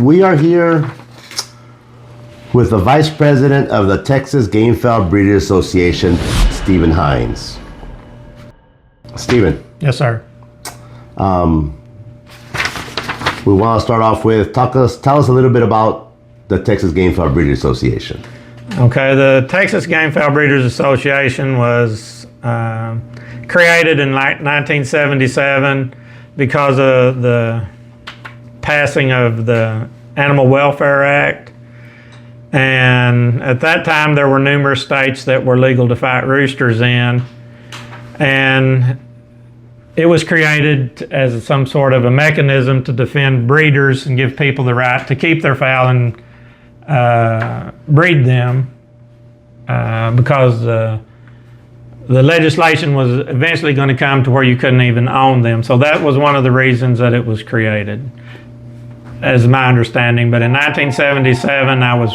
We are here with the Vice President of the Texas Game Fowl Breeders Association, Steven Hinds. Steven. Yes, sir. We want to start off with, tell us a little bit about the Texas Game Fowl Breeders Association. Okay, the Texas Game Fowl Breeders Association was created in 1977 because of the passing of the Animal Welfare Act. And at that time, there were numerous states that were legal to fight roosters in. And it was created as some sort of a mechanism to defend breeders and give people the right to keep their fowl and breed them because the legislation was eventually going to come to where you couldn't even own them. So that was one of the reasons that it was created, as my understanding. But in 1977, I was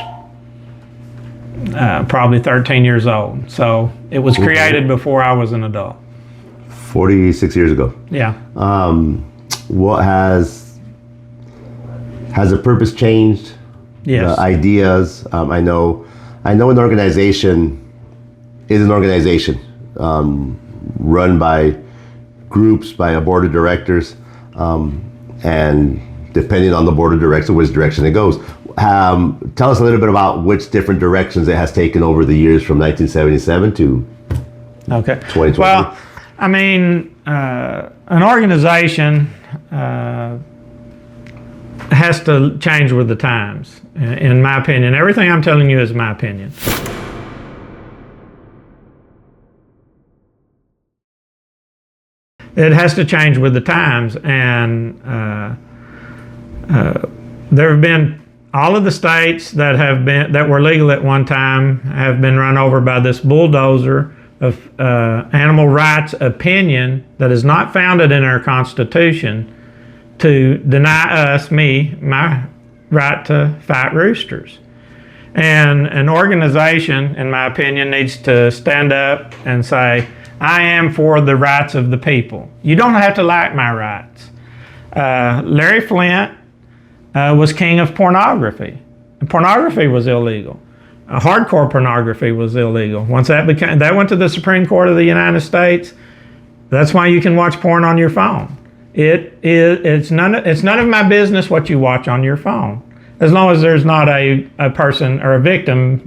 probably 13 years old. So it was created before I was an adult. 46 years ago. Yeah. What has the purpose changed? Yes. The ideas. I know an organization is an organization run by groups, by a board of directors, and depending on the board of directors, which direction it goes. Tell us a little bit about which different directions it has taken over the years from 1977 to 2020. Well, I mean, an organization has to change with the times, in my opinion. Everything I'm telling you is my opinion. It has to change with the times, and there have been all of the states that were legal at one time have been run over by this bulldozer of animal rights opinion that is not founded in our Constitution to deny us, my right to fight roosters. And an organization, in my opinion, needs to stand up and say, I am for the rights of the people. You don't have to like my rights. Larry Flint was king of pornography. And pornography was illegal. Hardcore pornography was illegal. Once that went to the Supreme Court of the United States, that's why you can watch porn on your phone. It's none of my business what you watch on your phone, as long as there's not a person or a victim,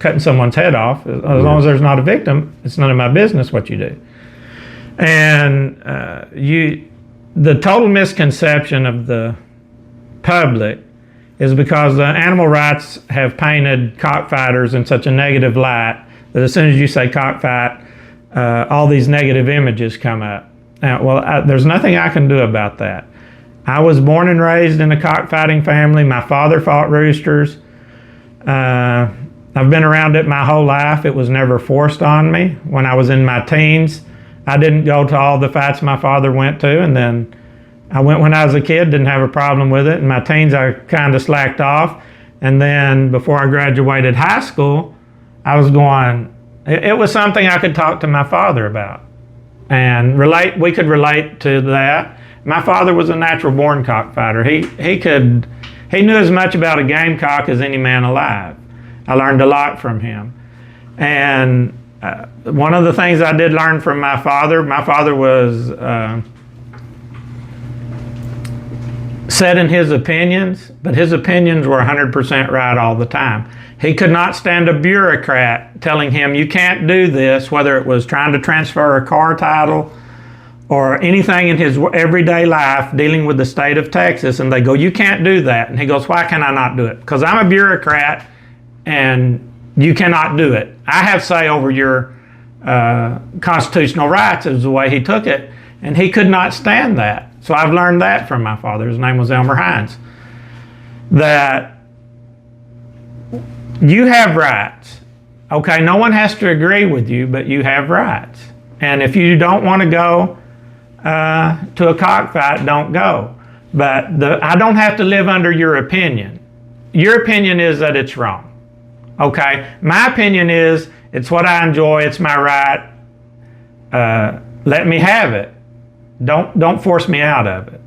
cutting someone's head off. As long as there's not a victim, it's none of my business what you do. And the total misconception of the public is because the animal rights have painted cockfighters in such a negative light that as soon as you say cockfight, all these negative images come up. There's nothing I can do about that. I was born and raised in a cockfighting family. My father fought roosters. I've been around it my whole life. It was never forced on me. When I was in my teens, I didn't go to all the fights my father went to, and then I went when I was a kid, didn't have a problem with it. In my teens, I kind of slacked off. And then before I graduated high school, I was going, it was something I could talk to my father about and we could relate to that. My father was a natural born cockfighter. He knew as much about a gamecock as any man alive. I learned a lot from him. And one of the things I did learn from my father was set in his opinions, but his opinions were 100% right all the time. He could not stand a bureaucrat telling him, you can't do this, whether it was trying to transfer a car title or anything in his everyday life dealing with the state of Texas, and they go, you can't do that. And he goes, why can I not do it? Because I'm a bureaucrat and you cannot do it. I have say over your constitutional rights, is the way he took it, and he could not stand that. So I've learned that from my father. His name was Hinds. That you have rights. Okay, no one has to agree with you, but you have rights. And if you don't want to go to a cockfight, don't go. But I don't have to live under your opinion. Your opinion is that it's wrong. Okay, my opinion is it's what I enjoy, it's my right. Let me have it. Don't force me out of it.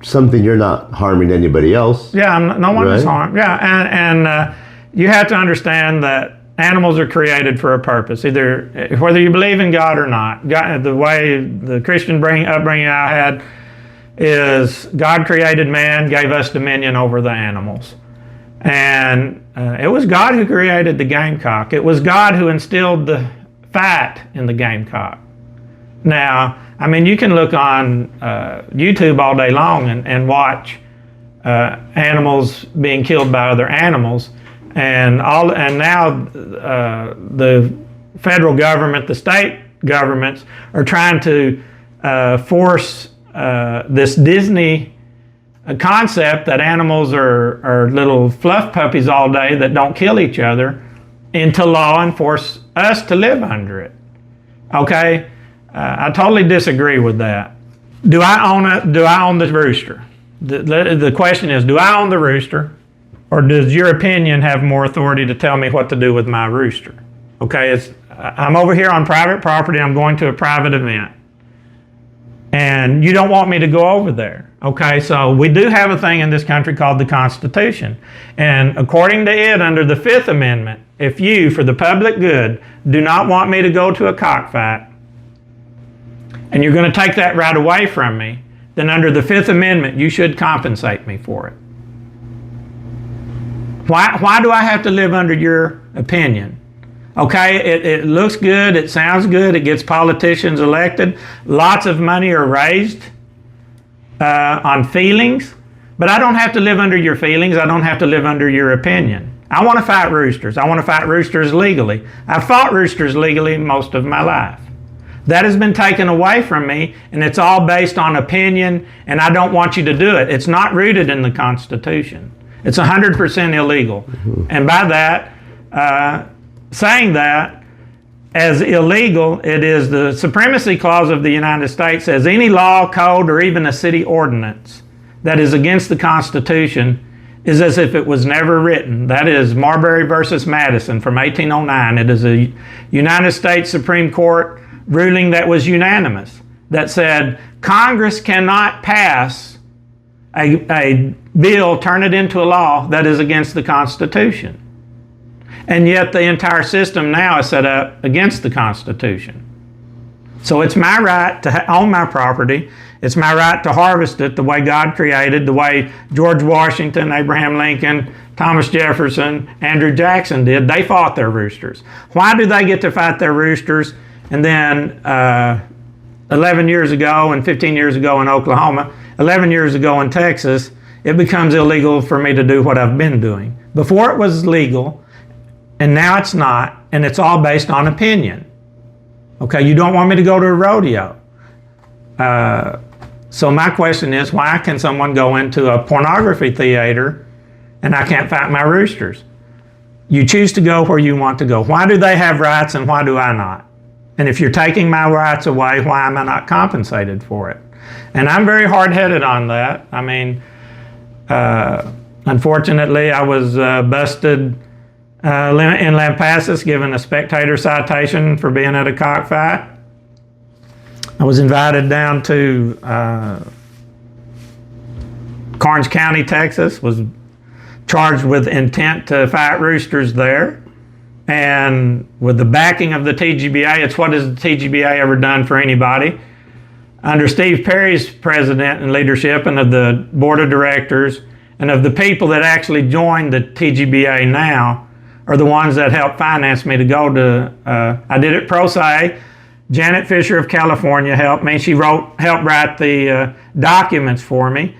something, you're not harming anybody else. Yeah, no one is Right. harmed. Yeah, and you have to understand that animals are created for a purpose, either whether you believe in God or not. God, the way the Christian upbringing I had is God created man, gave us dominion over the animals. And it was God who created the gamecock. It was God who instilled the fight in the gamecock. Now, I mean, you can look on YouTube all day long and watch animals being killed by other animals. And now the federal government, the state governments are trying to force this Disney concept that animals are little fluff puppies all day that don't kill each other into law and force us to live under it. Okay, I totally disagree with that. Do I own the rooster? The question is, do I own the rooster? Or does your opinion have more authority to tell me what to do with my rooster? Okay, I'm over here on private property. I'm going to a private event. And you don't want me to go over there. Okay, so we do have a thing in this country called the Constitution. And according to it, under the Fifth Amendment, if you, for the public good, do not want me to go to a cockfight, and you're going to take that right away from me, then under the Fifth Amendment, you should compensate me for it. Why do I have to live under your opinion? Okay, it looks good, it sounds good, it gets politicians elected, lots of money are raised on feelings, but I don't have to live under your feelings, I don't have to live under your opinion. I want to fight roosters. I want to fight roosters legally. I've fought roosters legally most of my life. That has been taken away from me, and it's all based on opinion, and I don't want you to do it. It's not rooted in the Constitution. It's 100% illegal. And by that, saying that as illegal, it is the Supremacy Clause of the United States says any law, code, or even a city ordinance that is against the Constitution is as if it was never written. That is Marbury versus Madison from 1809. It is a United States Supreme Court ruling that was unanimous that said Congress cannot pass a bill, turn it into a law that is against the Constitution. And yet the entire system now is set up against the Constitution. So it's my right to own my property. It's my right to harvest it the way God created, the way George Washington, Abraham Lincoln, Thomas Jefferson, Andrew Jackson did. They fought their roosters. Why do they get to fight their roosters? And then 11 years ago and 15 years ago in Oklahoma, 11 years ago in Texas, it becomes illegal for me to do what I've been doing. Before it was legal, and now it's not, and it's all based on opinion. Okay, you don't want me to go to a rodeo. So my question is, why can someone go into a pornography theater and I can't fight my roosters? You choose to go where you want to go. Why do they have rights and why do I not? And if you're taking my rights away, why am I not compensated for it? And I'm very hard-headed on that. I mean, unfortunately, I was busted in Lampasas, given a spectator citation for being at a cockfight. I was invited down to Karnes County, Texas, was charged with intent to fight roosters there. And with the backing of the TGBA, it's what has the TGBA ever done for anybody? Under Steve Perry's president and leadership and of the board of directors and of the people that actually joined the TGBA now are the ones that helped finance me to go to, I did it pro se. Janet Fisher of California helped me. She helped write the documents for me.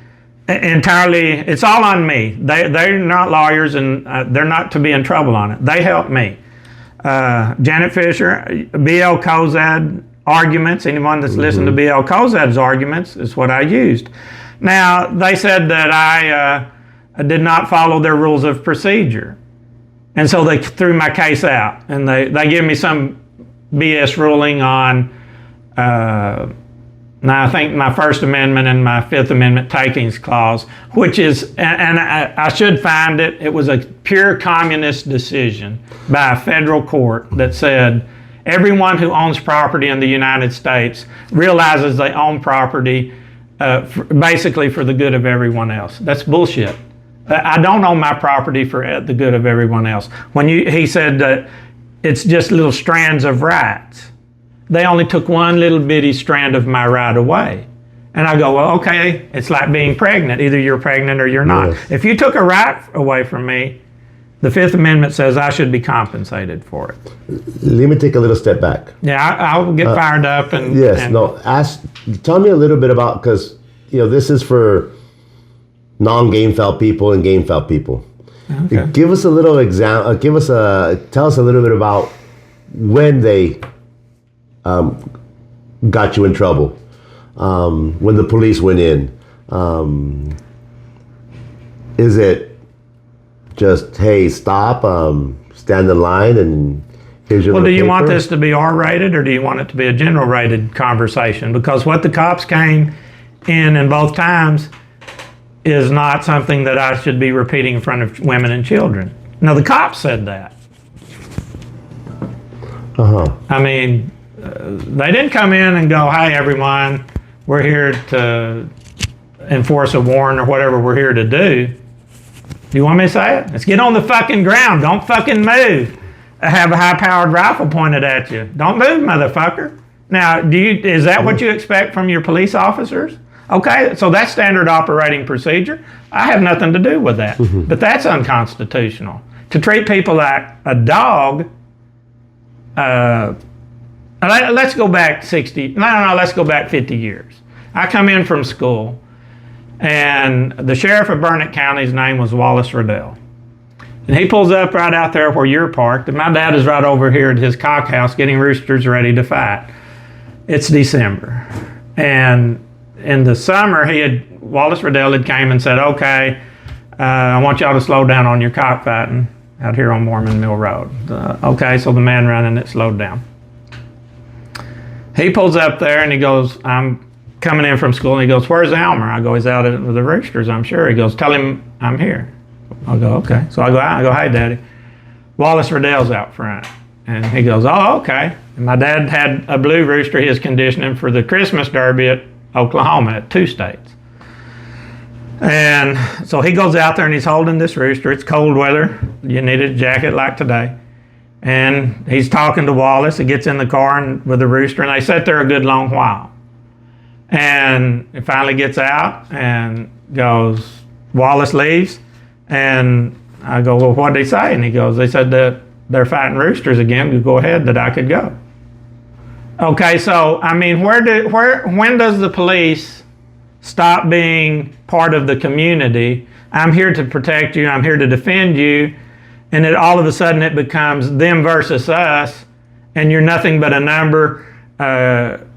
Entirely, it's all on me. They're not lawyers and they're not to be in trouble on it. They helped me. Janet Fisher, B.L. Kozad arguments, anyone that's listened to B.L. Kozad's arguments is what I used. Now, they said that I did not follow their rules of procedure. And so they threw my case out. And they gave me some BS ruling on, now I think my First Amendment and my Fifth Amendment takings clause, which is, and I should find it, it was a pure communist decision by a federal court that said everyone who owns property in the United States realizes they own property basically for the good of everyone else. That's bullshit. I don't own my property for the good of everyone else. He said that it's just little strands of rights. They only took one little bitty strand of my right away. And I go, well, okay, it's like being pregnant. Either you're pregnant or you're not. Yes. If you took a right away from me, the Fifth Amendment says I should be compensated for it. Let me take a little step back. Yeah, I'll get fired up. Tell me a little bit about, because this is for non-game felt people and game felt people. Okay. Give us a little example. Tell us a little bit about when they got you in trouble. When the police went in, is it just, hey, stop, stand in line, and here's your Well, do you want paper? this to be R-rated, or do you want it to be a general rated conversation? Because what the cops came in both times is not something that I should be repeating in front of women and children. Now, the cops said that. I mean, they didn't come in and go, hey, everyone, we're here to enforce a warrant or whatever we're here to do. Do you want me to say it? Let's get on the fucking ground. Don't fucking move. I have a high-powered rifle pointed at you. Don't move, motherfucker. Now, is that what you expect from your police officers? Okay, so that's standard operating procedure. I have nothing to do with that. But that's unconstitutional. To treat people like a dog, let's go back 50 years. I come in from school, and the sheriff of Burnett County's name was Wallace Riddell. And he pulls up right out there where you're parked, and my dad is right over here at his cock house getting roosters ready to fight. It's December. And in the summer, Wallace Riddell had came and said, okay, I want y'all to slow down on your cockfighting out here on Mormon Mill Road. Okay, so the man running it slowed down. He pulls up there and he goes, I'm coming in from school, and he goes, where's Elmer? I go, he's out with the roosters, I'm sure. He goes, tell him I'm here. I'll go, okay. So I go out, I go, hey, Daddy. Wallace Riddell's out front. And he goes, oh, okay. And my dad had a blue rooster he was conditioning for the Christmas Derby at Oklahoma at 2 states. And so he goes out there and he's holding this rooster. It's cold weather. You need a jacket like today. And he's talking to Wallace. He gets in the car with the rooster, and they sit there a good long while. And he finally gets out and goes, Wallace leaves. And I go, well, what did he say? And he goes, they said that they're fighting roosters again. Go ahead, that I could go. Okay, so, I mean, when does the police stop being part of the community? I'm here to protect you. I'm here to defend you. And then all of a sudden it becomes them versus us, and you're nothing but a number.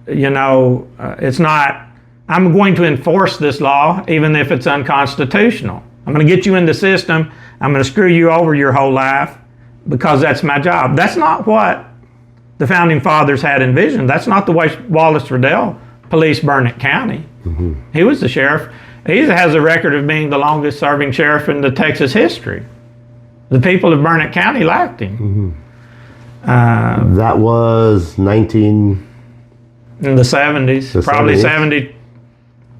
It's not, I'm going to enforce this law even if it's unconstitutional. I'm going to get you in the system. I'm going to screw you over your whole life because that's my job. That's not what the Founding Fathers had envisioned. That's not the way Wallace Riddell policed Burnett County. He was the sheriff. He has a record of being the longest serving sheriff in the Texas history. The people of Burnett County liked him. That was in the 70s, probably 70s?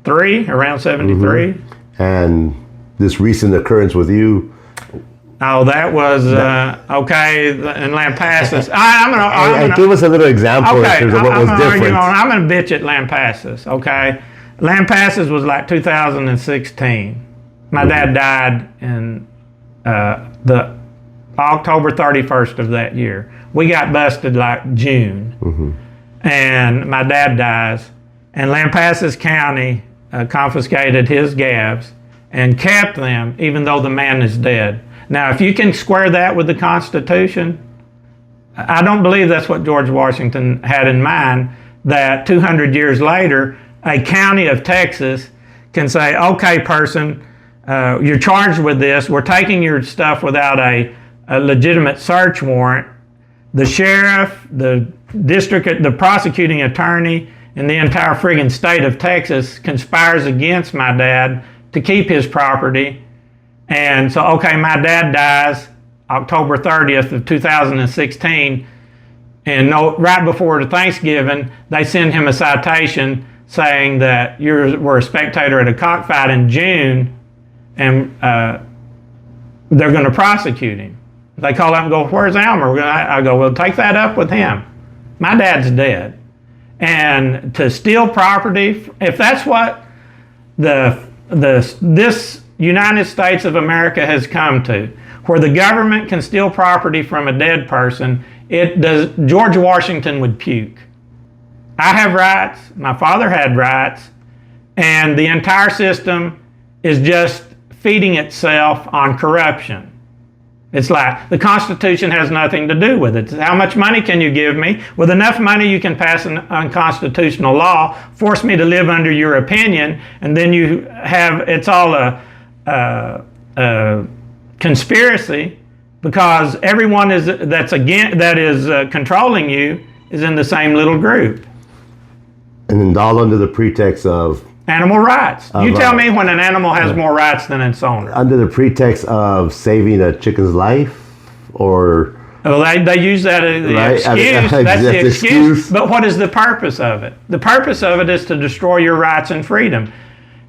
73, around 73. And this recent occurrence with you. Oh, that was, okay, in Lampasas. Give us a little example in terms of what was different. I'm going to bitch at Lampasas, okay? Lampasas was like 2016. My dad died in the October 31st of that year. We got busted like June. And my dad dies. And Lampasas County confiscated his gavs and kept them even though the man is dead. Now, if you can square that with the Constitution, I don't believe that's what George Washington had in mind, that 200 years later, a county of Texas can say, okay, person, you're charged with this. We're taking your stuff without a legitimate search warrant. The sheriff, the prosecuting attorney, and the entire friggin' state of Texas conspires against my dad to keep his property. And so, okay, my dad dies October 30th of 2016, and right before the Thanksgiving, they send him a citation saying that you were a spectator at a cockfight in June, and they're going to prosecute him. They call up and go, "Where's Elmer?" I go, "Well, take that up with him. My dad's dead." And to steal property, if that's what this United States of America has come to, where the government can steal property from a dead person, George Washington would puke. I have rights, my father had rights, and the entire system is just feeding itself on corruption. It's like the Constitution has nothing to do with it. It's how much money can you give me? With enough money you can pass an unconstitutional law, force me to live under your opinion, and then you have, it's all a conspiracy, because everyone that is controlling you is in the same little group. And all under the pretext of animal rights. You tell me when an animal has more rights than its owner. Under the pretext of saving a chicken's life, or well, they use that as the right? excuse. That's the excuse. But what is the purpose of it? The purpose of it is to destroy your rights and freedom,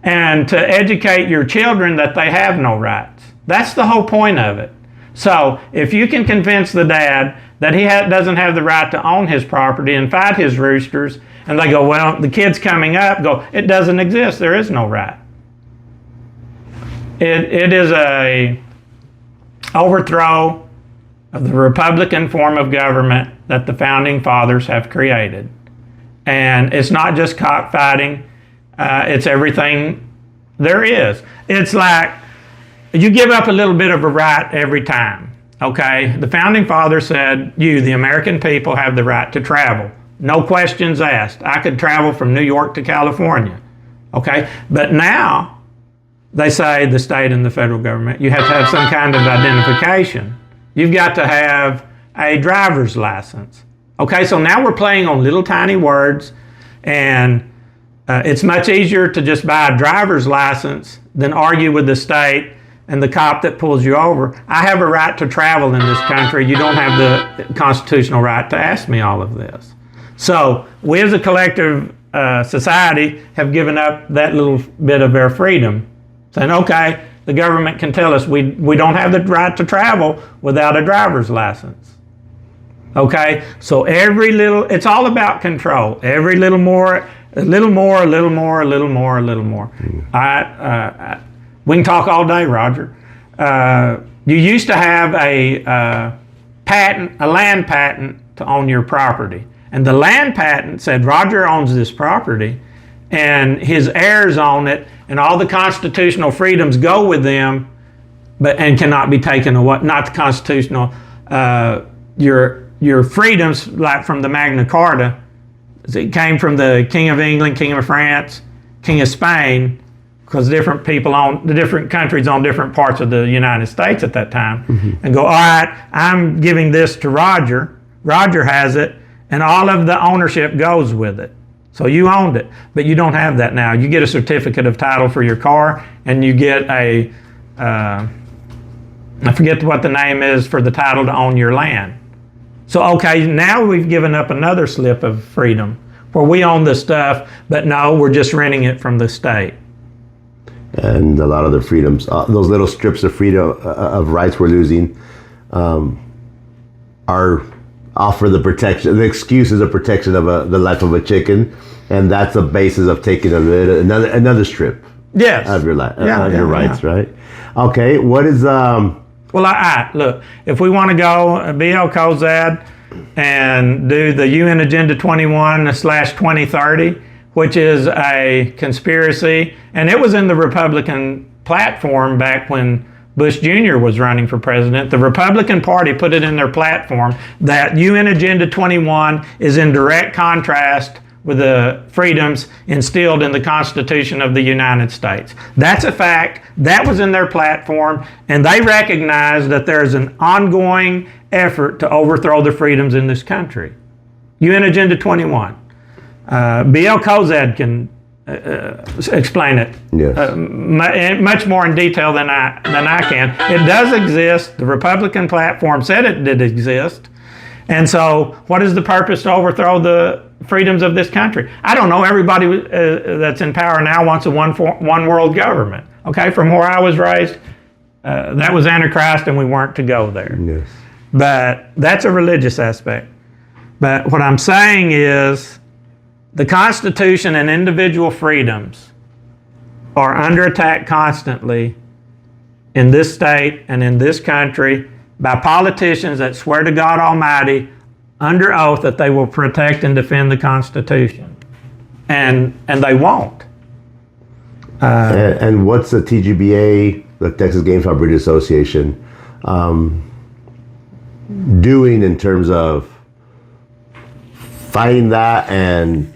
and to educate your children that they have no rights. That's the whole point of it. So if you can convince the dad that he doesn't have the right to own his property and fight his roosters, and they go, well, the kids coming up go, it doesn't exist, there is no right. It is a overthrow of the Republican form of government that the Founding Fathers have created. And it's not just cockfighting, it's everything there is. It's like, you give up a little bit of a right every time, okay? The Founding Fathers said, you, the American people, have the right to travel. No questions asked. I could travel from New York to California, okay? But now, they say, the state and the federal government, you have to have some kind of identification. You've got to have a driver's license. Okay, so now we're playing on little tiny words, and it's much easier to just buy a driver's license than argue with the state and the cop that pulls you over. I have a right to travel in this country. You don't have the constitutional right to ask me all of this. So we as a collective society have given up that little bit of our freedom, saying, okay, the government can tell us we don't have the right to travel without a driver's license. Okay, so every little, it's all about control. Every little more, a little more, a little more, a little more, a little more. We can talk all day, Roger. You used to have a patent, a land patent to own your property. And the land patent said Roger owns this property and his heirs own it, and all the constitutional freedoms go with them, and cannot be taken away. Not the constitutional, your freedoms, like from the Magna Carta. It came from the King of England, King of France, King of Spain, because different people own, the different countries own different parts of the United States at that time, and go, all right, I'm giving this to Roger. Roger has it, and all of the ownership goes with it. So you owned it, but you don't have that now. You get a certificate of title for your car, and you get a, I forget what the name is for the title to own your land. So, okay, now we've given up another slip of freedom where we own the stuff, but no, we're just renting it from the state. And a lot of the freedoms, those little strips of freedom, of rights we're losing, are offer the protection. The excuse is a protection of the life of a chicken, and that's the basis of taking another strip. Yes. Of your life, your rights, right? Okay, what is Well, look, if we want to go BL COZAD and do the UN Agenda 21/2030, which is a conspiracy, and it was in the Republican platform back when Bush Jr. was running for president. The Republican Party put it in their platform that UN Agenda 21 is in direct contrast with the freedoms instilled in the Constitution of the United States. That's a fact. That was in their platform, and they recognize that there's an ongoing effort to overthrow the freedoms in this country. UN Agenda 21. BL COZAD can explain it much more in detail than I can. It does exist. The Republican platform said it did exist. And so what is the purpose to overthrow the freedoms of this country. I don't know, everybody that's in power now wants a one world government. Okay, from where I was raised, that was Antichrist and we weren't to go there. Yes. But that's a religious aspect. But what I'm saying is the Constitution and individual freedoms are under attack constantly in this state and in this country by politicians that swear to God Almighty under oath that they will protect and defend the Constitution. And they won't. And what's the TGBA, the Texas Game File Breeders Association, doing in terms of fighting that and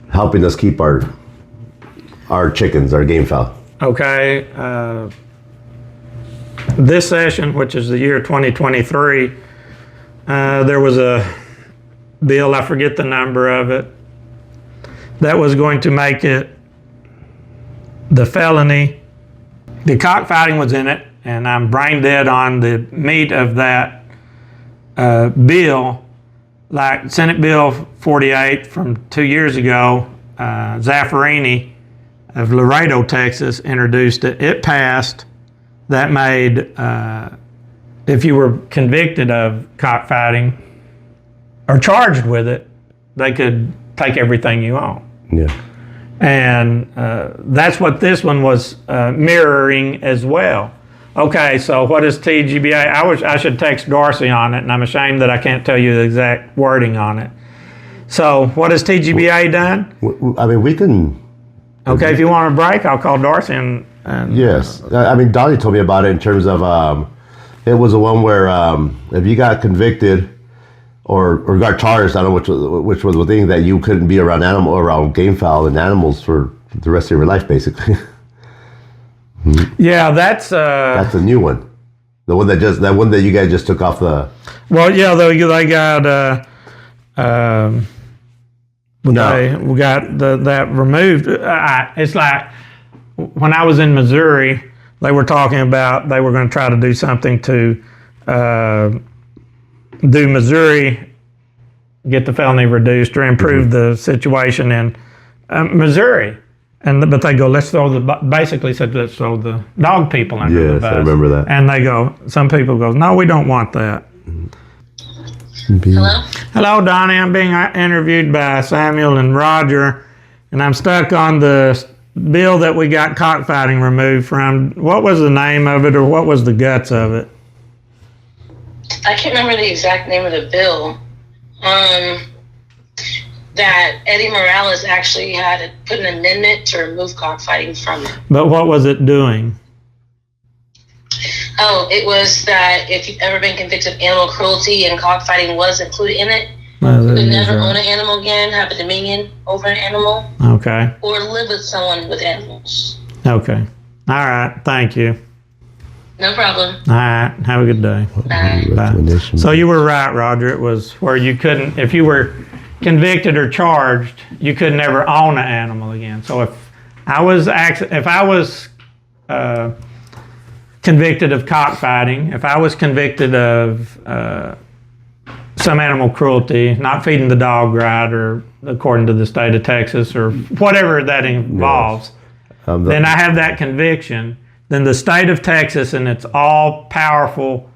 helping us keep our chickens, our game fowl? Okay. This session, which is the year 2023, there was a bill, I forget the number of it, that was going to make it the felony. The cockfighting was in it, and I'm brain dead on the meat of that bill. Like Senate Bill 48 from 2 years ago, Zaffarini of Laredo, Texas, introduced it. It passed. That made, if you were convicted of cockfighting or charged with it, they could take everything you own. Yeah. And that's what this one was mirroring as well. Okay, so what is TGBA? I should text Darcy on it, and I'm ashamed that I can't tell you the exact wording on it. So what has TGBA done? I mean, we can... Okay, if you want a break, I'll call Darcy and yes. I mean, Dolly told me about it in terms of, it was the one where if you got convicted or got charged, I don't know which was the thing, that you couldn't be around game fowl and animals for the rest of your life, basically. Yeah, that's a new one. The one that you guys just took off the... Well, yeah, they got we got that removed. It's like when I was in Missouri, they were talking about they were going to try to do something to do Missouri, get the felony reduced or improve the situation in Missouri. But they go, let's throw basically said, let's throw the dog people under the bus. Yes, I remember that. And they go, some people go, no, we don't want that. Hello? Hello, Donnie. I'm being interviewed by Samuel and Roger, and I'm stuck on the bill that we got cockfighting removed from. What was the name of it, or what was the guts of it? I can't remember the exact name of the bill. That Eddie Morales actually had put an amendment to remove cockfighting from it. But what was it doing? Oh, it was that if you've ever been convicted of animal cruelty and cockfighting was included in it, you could never own an animal again, have a dominion over an animal, Okay. or live with someone with animals. Okay. All right. Thank you. No problem. All right. Have a good day. Bye. So you were right, Roger. It was where you couldn't, if you were convicted or charged, you could never own an animal again. So if I was convicted of cockfighting, if I was convicted of some animal cruelty, not feeding the dog right, or according to the state of Texas, or whatever that involves, Yes. then I have that conviction. Then the state of Texas and its all-powerful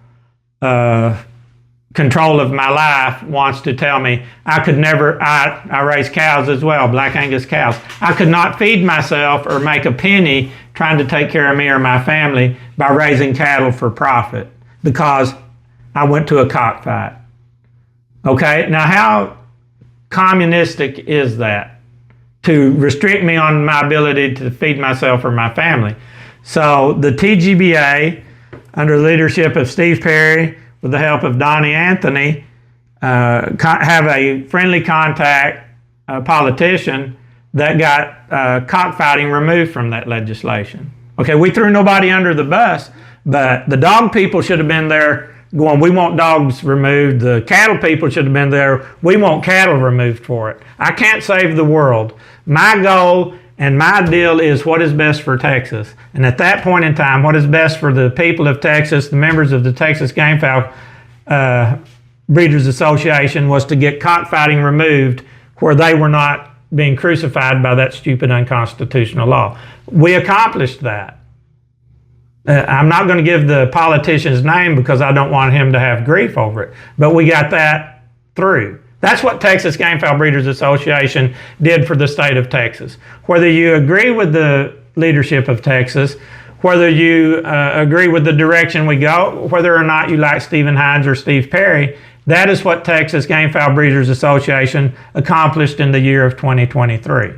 control of my life wants to tell me I could never, I raise cows as well, Black Angus cows. I could not feed myself or make a penny trying to take care of me or my family by raising cattle for profit because I went to a cockfight. Okay, now how communistic is that? To restrict me on my ability to feed myself or my family. So the TGBA, under the leadership of Steve Perry, with the help of Donnie Anthony, have a friendly contact politician that got cockfighting removed from that legislation. Okay, we threw nobody under the bus, but the dog people should have been there going, we want dogs removed. The cattle people should have been there, we want cattle removed for it. I can't save the world. My goal and my deal is what is best for Texas. And at that point in time, what is best for the people of Texas, the members of the Texas Game Fowl Breeders Association was to get cockfighting removed where they were not being crucified by that stupid unconstitutional law. We accomplished that. I'm not going to give the politician's name because I don't want him to have grief over it, but we got that through. That's what Texas Game Fowl Breeders Association did for the state of Texas. Whether you agree with the leadership of Texas, whether you agree with the direction we go, whether or not you like Steven Hinds or Steve Perry, that is what Texas Game Fowl Breeders Association accomplished in the year of 2023.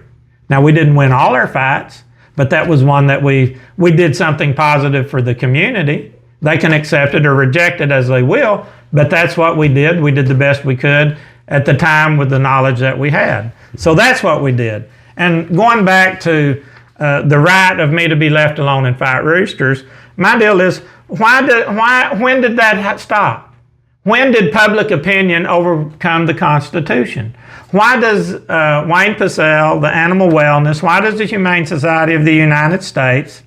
Now, we didn't win all our fights, but that was one that we did something positive for the community. They can accept it or reject it as they will, but that's what we did. We did the best we could at the time with the knowledge that we had. So that's what we did. And going back to the right of me to be left alone and fight roosters, my deal is, when did that stop? When did public opinion overcome the Constitution? Why does Wayne Pacell, the Animal Wellness, why does the Humane Society of the United States,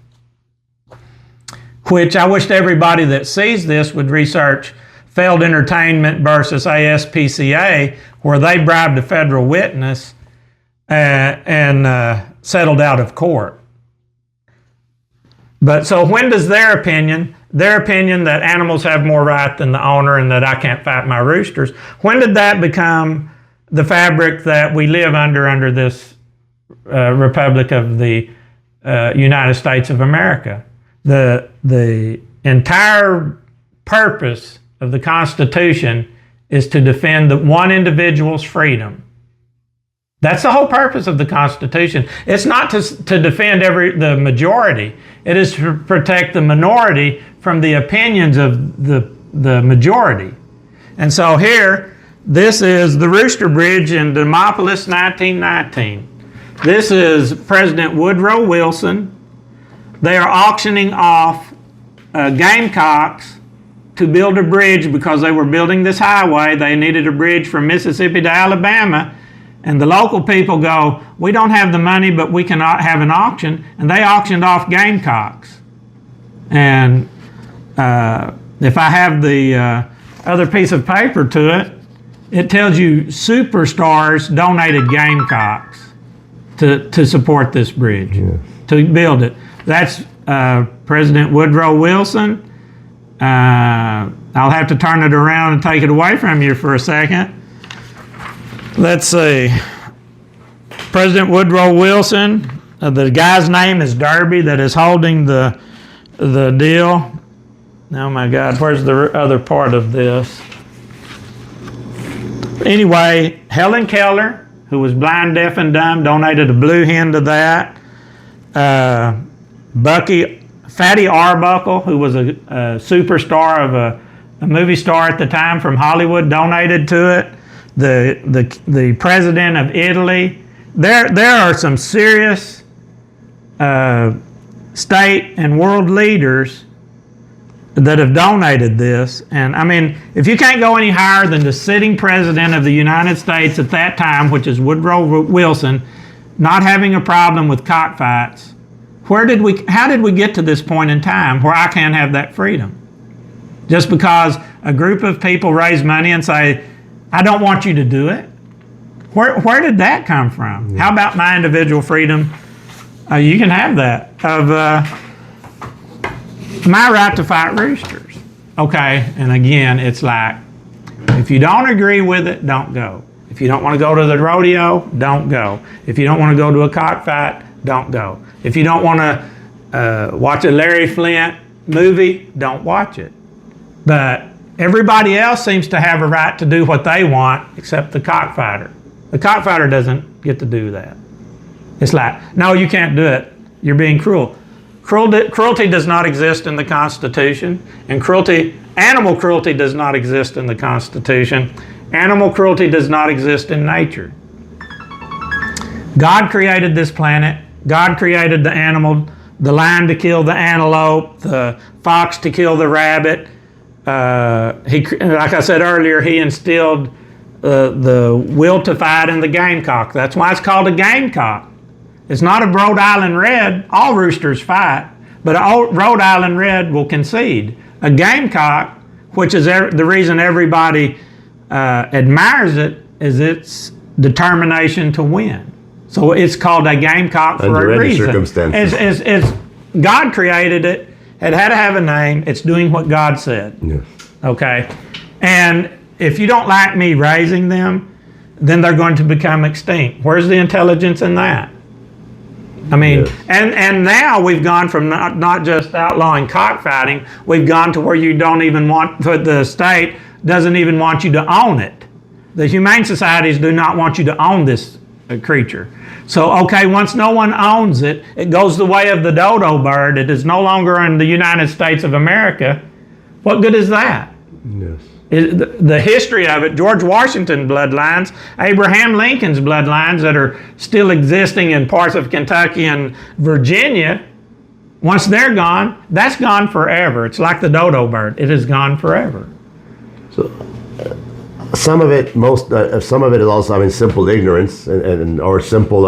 which I wish everybody that sees this would research failed entertainment versus ASPCA, where they bribed a federal witness and settled out of court. But so when does their opinion that animals have more right than the owner and that I can't fight my roosters, when did that become the fabric that we live under this Republic of the United States of America? The entire purpose of the Constitution is to defend the one individual's freedom. That's the whole purpose of the Constitution. It's not to defend the majority. It is to protect the minority from the opinions of the majority. And so here, this is the Rooster Bridge in Demopolis, 1919. This is President Woodrow Wilson. They are auctioning off gamecocks to build a bridge because they were building this highway. They needed a bridge from Mississippi to Alabama. And the local people go, we don't have the money, but we can have an auction. And they auctioned off gamecocks. And if I have the other piece of paper to it, it tells you superstars donated gamecocks to support this bridge, to build it. That's President Woodrow Wilson. I'll have to turn it around and take it away from you for a second. Let's see. President Woodrow Wilson. The guy's name is Derby that is holding the deal. Oh my God, where's the other part of this? Anyway, Helen Keller, who was blind, deaf, and dumb, donated a blue hen to that. Fatty Arbuckle, who was a superstar of a movie star at the time from Hollywood, donated to it. The president of Italy. There are some serious state and world leaders that have donated this. And I mean, if you can't go any higher than the sitting president of the United States at that time, which is Woodrow Wilson, not having a problem with cockfights, how did we get to this point in time where I can't have that freedom? Just because a group of people raise money and say, I don't want you to do it? Where did that come from? How about my individual freedom? You can have that, of my right to fight roosters. Okay, and again, it's like, if you don't agree with it, don't go. If you don't want to go to the rodeo, don't go. If you don't want to go to a cockfight, don't go. If you don't want to watch a Larry Flint movie, don't watch it. But everybody else seems to have a right to do what they want except the cockfighter. The cockfighter doesn't get to do that. It's like, no, you can't do it. You're being cruel. Cruelty does not exist in the Constitution, and animal cruelty does not exist in the Constitution. Animal cruelty does not exist in nature. God created this planet. God created the animal, the lion to kill the antelope, the fox to kill the rabbit. Like I said earlier, he instilled the will to fight in the gamecock. That's why it's called a gamecock. It's not a Rhode Island Red. All roosters fight, but a Rhode Island Red will concede. A gamecock, which is the reason everybody admires it is its determination to win. So it's called a gamecock for Under a any reason. circumstances. It's God created it. It had to have a name. It's doing what God said. Yes. Okay? And if you don't like me raising them, then they're going to become extinct. Where's the intelligence in that? I mean, Yes. and now we've gone from not just outlawing cockfighting, we've gone to where you don't even want, the state doesn't even want you to own it. The humane societies do not want you to own this creature. So, okay, once no one owns it, it goes the way of the dodo bird. It is no longer in the United States of America. What good is that? Yes. The history of it, George Washington bloodlines, Abraham Lincoln's bloodlines that are still existing in parts of Kentucky and Virginia, once they're gone, that's gone forever. It's like the dodo bird. It is gone forever. So some of it is also, I mean, simple ignorance and or simple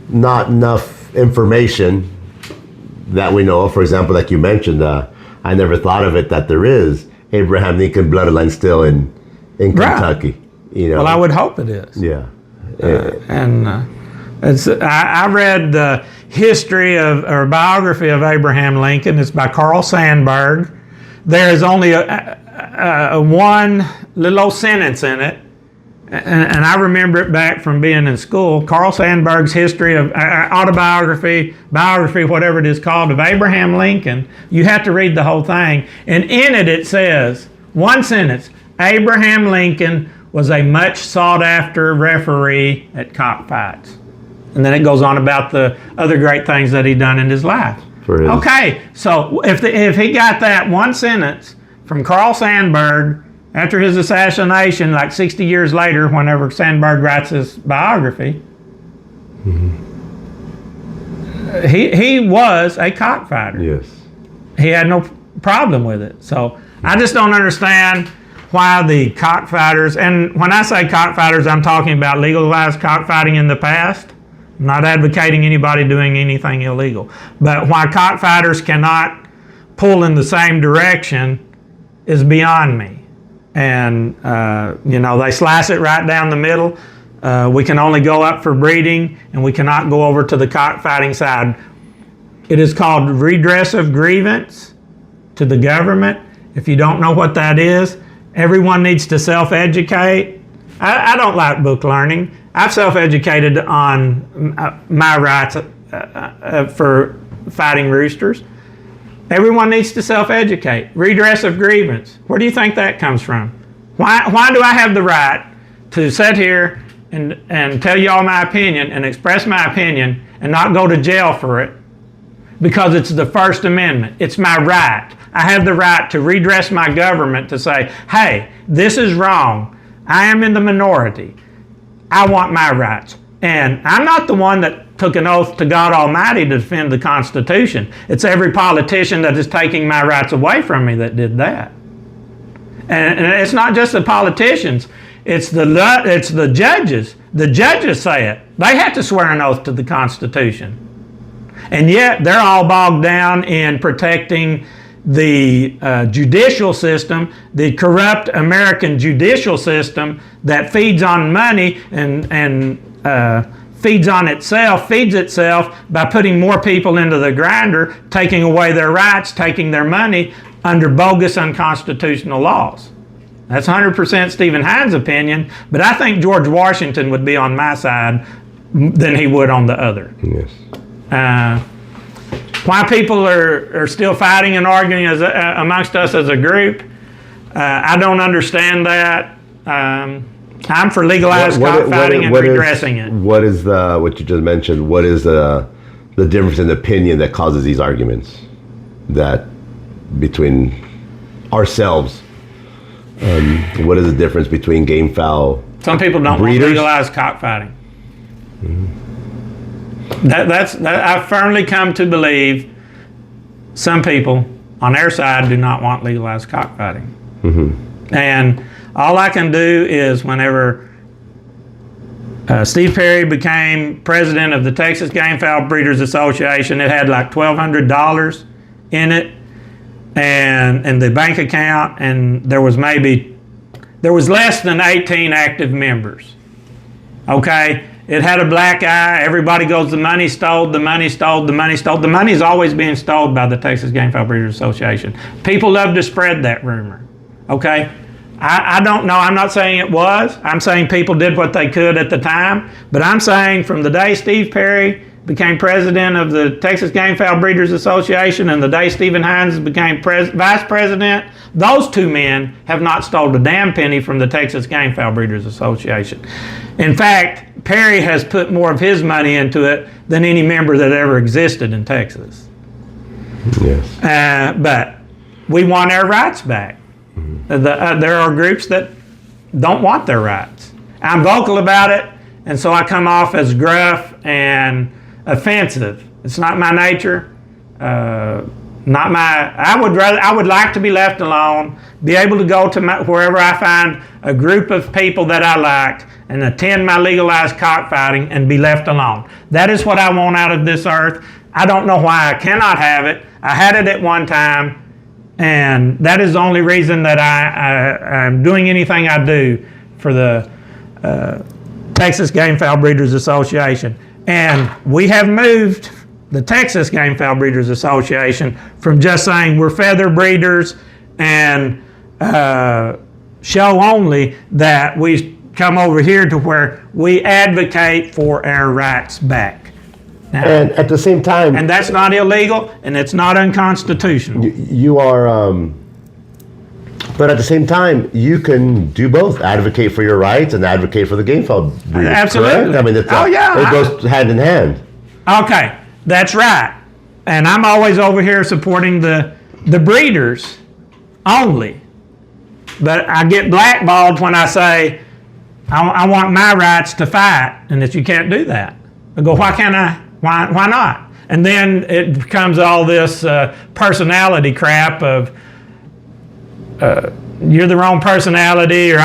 not enough information that we know of. For example, like you mentioned, I never thought of it that there is Abraham Lincoln bloodline still in Kentucky. You know. Well, I would hope it is. Yeah. I read the history of or biography of Abraham Lincoln. It's by Carl Sandburg. There is only a one little old sentence in it, and I remember it back from being in school. Carl Sandburg's history of autobiography, biography, whatever it is called, of Abraham Lincoln. You have to read the whole thing, and in it it says one sentence: Abraham Lincoln was a much sought after referee at cockfights. And then it goes on about the other great things that he done in his life. Okay, so if he got that one sentence from Carl Sandburg after his assassination, like 60 years later, whenever Sandburg writes his biography, he was a cockfighter. Yes. He had no problem with it. So I just don't understand why the cockfighters, and when I say cockfighters, I'm talking about legalized cockfighting in the past. I'm not advocating anybody doing anything illegal. But why cockfighters cannot pull in the same direction is beyond me. And, they slice it right down the middle. We can only go up for breeding, and we cannot go over to the cockfighting side. It is called redress of grievance to the government. If you don't know what that is, everyone needs to self-educate. I don't like book learning. I've self-educated on my rights for fighting roosters. Everyone needs to self-educate. Redress of grievance. Where do you think that comes from? Why do I have the right to sit here and tell you all my opinion and express my opinion and not go to jail for it? Because it's the First Amendment. It's my right. I have the right to redress my government to say, hey, this is wrong. I am in the minority. I want my rights. And I'm not the one that took an oath to God Almighty to defend the Constitution. It's every politician that is taking my rights away from me that did that. And it's not just the politicians. It's the judges. The judges say it. They have to swear an oath to the Constitution. And yet they're all bogged down in protecting the judicial system, the corrupt American judicial system that feeds on money and feeds itself by putting more people into the grinder, taking away their rights, taking their money under bogus unconstitutional laws. That's 100% Steven Hinds' opinion, but I think George Washington would be on my side than he would on the other. Yes. Why people are still fighting and arguing amongst us as a group, I don't understand that. I'm for legalized cockfighting and redressing it. What is what you just mentioned? What is the difference in opinion that causes these arguments that between ourselves? What is the difference between game fowl? Some people don't want legalized cockfighting. I firmly come to believe some people on their side do not want legalized cockfighting. And all I can do is whenever Steve Perry became president of the Texas Game Fowl Breeders Association, it had like $1,200 in it and the bank account, and there was maybe there was less than 18 active members. Okay? It had a black eye. Everybody goes, the money stole, the money stole, the money stole. The money is always being stolen by the Texas Game Fowl Breeders Association. People love to spread that rumor. Okay? I don't know. I'm not saying it was. I'm saying people did what they could at the time. But I'm saying from the day Steve Perry became president of the Texas Game Fowl Breeders Association and the day Steven Hinds became vice president, those two men have not stolen a damn penny from the Texas Game Fowl Breeders Association. In fact, Perry has put more of his money into it than any member that ever existed in Texas. Yes. But we want our rights back. There are groups that don't want their rights. I'm vocal about it, and so I come off as gruff and offensive. It's not my nature. I would like to be left alone, be able to go to wherever I find a group of people that I like and attend my legalized cockfighting and be left alone. That is what I want out of this earth. I don't know why I cannot have it. I had it at one time, and that is the only reason that I'm doing anything I do for the Texas Game Fowl Breeders Association. And we have moved the Texas Game Fowl Breeders Association from just saying we're feather breeders and show only, that we come over here to where we advocate for our rights back. Now, And at the same time, and that's not illegal, and it's not unconstitutional. you are, but at the same time, you can do both: advocate for your rights and advocate for the game fowl breeders. Absolutely. Correct? I mean, it goes hand in hand. Okay, that's right. And I'm always over here supporting the breeders only. But I get blackballed when I say I want my rights to fight, and that you can't do that. I go, why can't I? Why not? And then it becomes all this personality crap of you're the wrong personality, or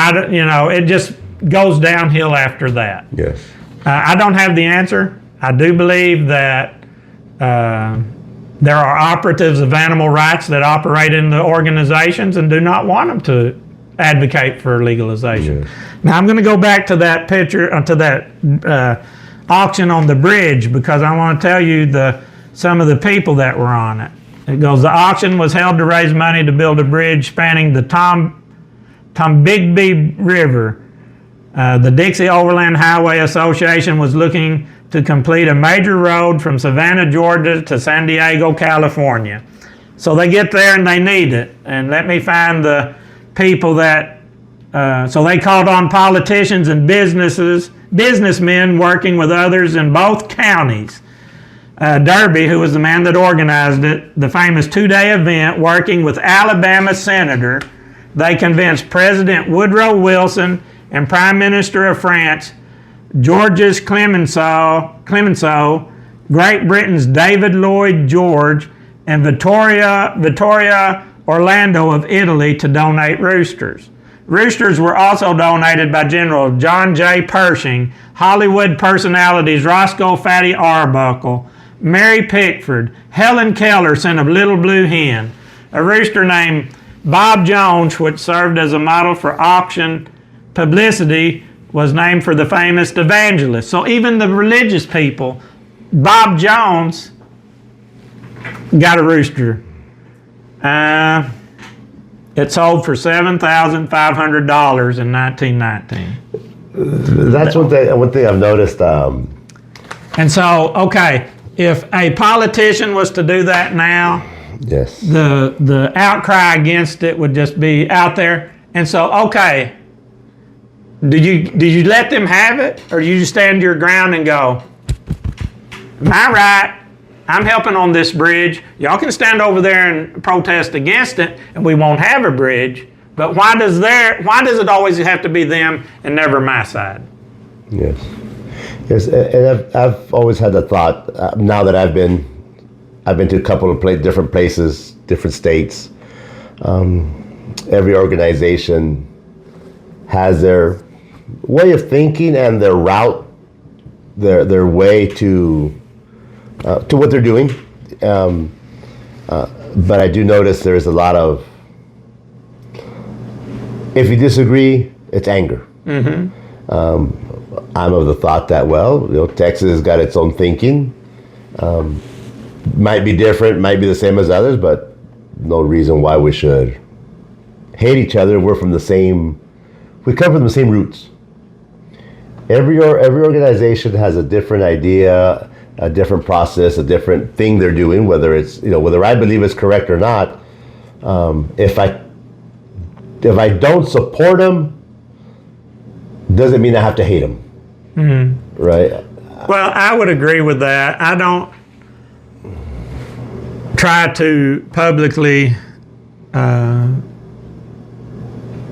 it just goes downhill after that. Yes. I don't have the answer. I do believe that there are operatives of animal rights that operate in the organizations and do not want them to advocate for legalization. Yes. Now I'm going to go back to that picture, to that auction on the bridge, because I want to tell you some of the people that were on it. It goes, the auction was held to raise money to build a bridge spanning the Tombigbee River. The Dixie Overland Highway Association was looking to complete a major road from Savannah, Georgia to San Diego, California. So they get there and they need it. And let me find the people that, so they called on politicians and businessmen working with others in both counties. Derby, who was the man that organized it, the famous two-day event, working with Alabama Senator, they convinced President Woodrow Wilson and Prime Minister of France, Georges Clemenceau, Great Britain's David Lloyd George, and Vittoria Orlando of Italy to donate roosters. Roosters were also donated by General John J. Pershing, Hollywood personalities Roscoe Fatty Arbuckle, Mary Pickford, Helen Keller sent a little blue hen, a rooster named Bob Jones, which served as a model for auction publicity, was named for the famous evangelist. So even the religious people, Bob Jones got a rooster. It sold for $7,500 in 1919. That's one thing I've noticed. And so, okay, if a politician was to do that now, Yes. the outcry against it would just be out there. And so, okay, did you let them have it, or do you just stand your ground and go, my right, I'm helping on this bridge. Y'all can stand over there and protest against it, and we won't have a bridge. But why does it always have to be them and never my side? Yes. Yes, and I've always had the thought. Now that I've been to a couple of different places, different states. Every organization has their way of thinking and their route, their way to what they're doing. But I do notice there's a lot of If you disagree, it's anger. I'm of the thought that, Texas has got its own thinking. Might be different, might be the same as others, but no reason why we should hate each other. We come from the same roots. Every organization has a different idea, a different process, a different thing they're doing, whether it's, whether I believe it's correct or not. If I don't support them, doesn't mean I have to hate them. Right? Well, I would agree with that. I don't try to publicly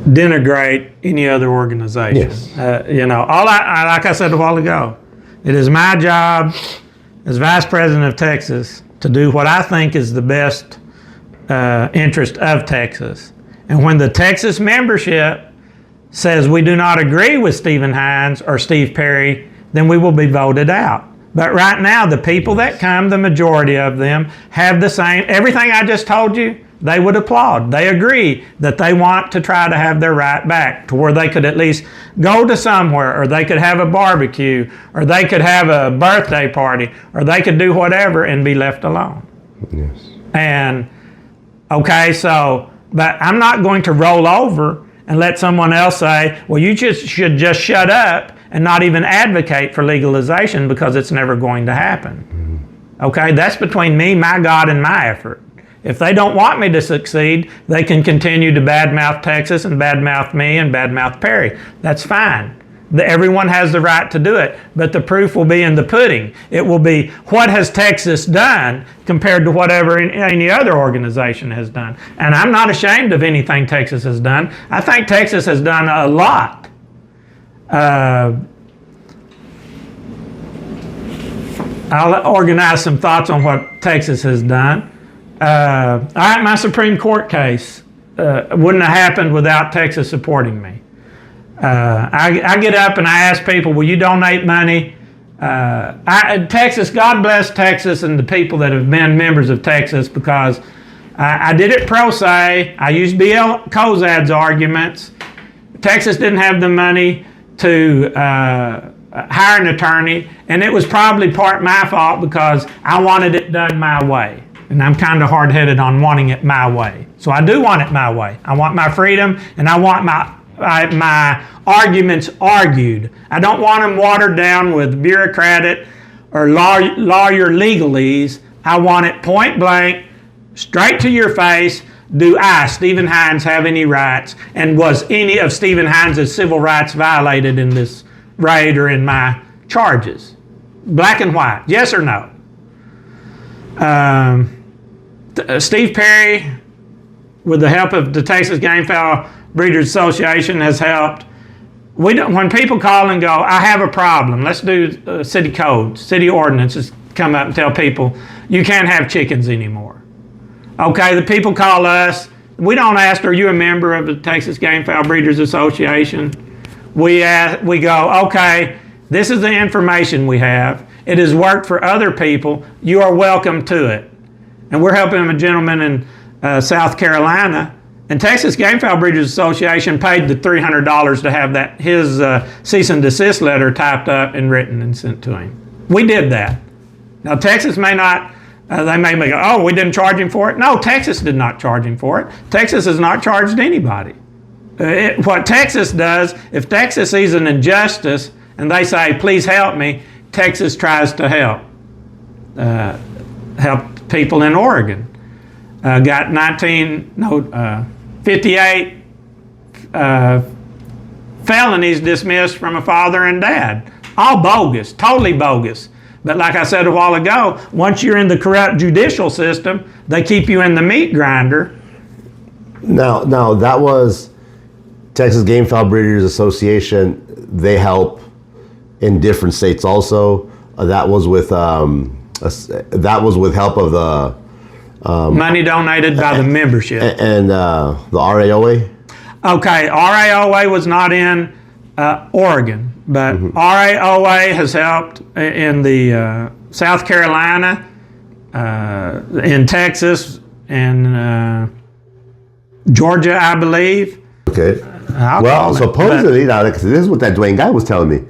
denigrate any other organization. Yes. Like I said a while ago, it is my job as Vice President of Texas to do what I think is the best interest of Texas. And when the Texas membership says we do not agree with Steven Hinds or Steve Perry, then we will be voted out. But right now, the people that come, the majority of them, have the same, everything I just told you, they would applaud. They agree that they want to try to have their right back to where they could at least go to somewhere, or they could have a barbecue, or they could have a birthday party, or they could do whatever and be left alone. Yes. And, okay, but I'm not going to roll over and let someone else say, well, you should just shut up and not even advocate for legalization because it's never going to happen. Okay, that's between me, my God, and my effort. If they don't want me to succeed, they can continue to badmouth Texas and badmouth me and badmouth Perry. That's fine. Everyone has the right to do it, but the proof will be in the pudding. It will be, what has Texas done compared to whatever any other organization has done? And I'm not ashamed of anything Texas has done. I think Texas has done a lot. I'll organize some thoughts on what Texas has done. All right, my Supreme Court case wouldn't have happened without Texas supporting me. I get up and I ask people, will you donate money? Texas, God bless Texas and the people that have been members of Texas, because I did it pro se. I used B.L. Kozad's arguments. Texas didn't have the money to hire an attorney, and it was probably part my fault because I wanted it done my way. And I'm kind of hard-headed on wanting it my way. So I do want it my way. I want my freedom, and I want my arguments argued. I don't want them watered down with bureaucratic or lawyer legalese. I want it point blank, straight to your face. Do I, Steven Hinds, have any rights? And was any of Steven Hinds' civil rights violated in this raid or in my charges? Black and white, yes or no? Steve Perry, with the help of the Texas Gamefowl Breeders Association, has helped. When people call and go, I have a problem, let's do city codes, city ordinances, come up and tell people, you can't have chickens anymore. Okay, the people call us. We don't ask, are you a member of the Texas Gamefowl Breeders Association? We go, okay, this is the information we have. It has worked for other people. You are welcome to it. And we're helping a gentleman in South Carolina. And Texas Gamefowl Breeders Association paid the $300 to have his cease and desist letter typed up and written and sent to him. We did that. Now Texas may not, they may go, oh, we didn't charge him for it. No, Texas did not charge him for it. Texas has not charged anybody. What Texas does, if Texas sees an injustice and they say, please help me, Texas tries to help people in Oregon. Got 58 felonies dismissed from a father and dad. All bogus, totally bogus. But like I said a while ago, once you're in the corrupt judicial system, they keep you in the meat grinder. Now that was Texas Gamefowl Breeders Association. They help in different states also. That was with help of the money donated by the membership and the RAOA. Okay, RAOA was not in Oregon, but RAOA has helped in the South Carolina, in Texas, and Georgia, I believe. Okay. I'll Well, call him, supposedly, now, this is what that Dwayne guy was telling me,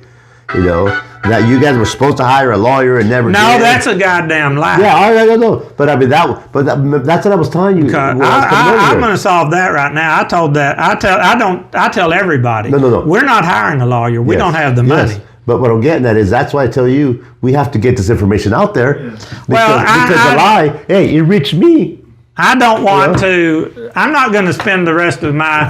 you know, that you guys were supposed to hire a lawyer and never no, did. that's a goddamn lie. Yeah, I don't know. But I mean, that's what I was telling you. I'm going to solve that right now. I tell everybody. No. We're not hiring a lawyer. We don't have the money. Yes. But what I'm getting at is that's why I tell you we have to get this information out there. Because, because the lie, hey, it reached me. I don't want to. I'm not going to spend the rest of my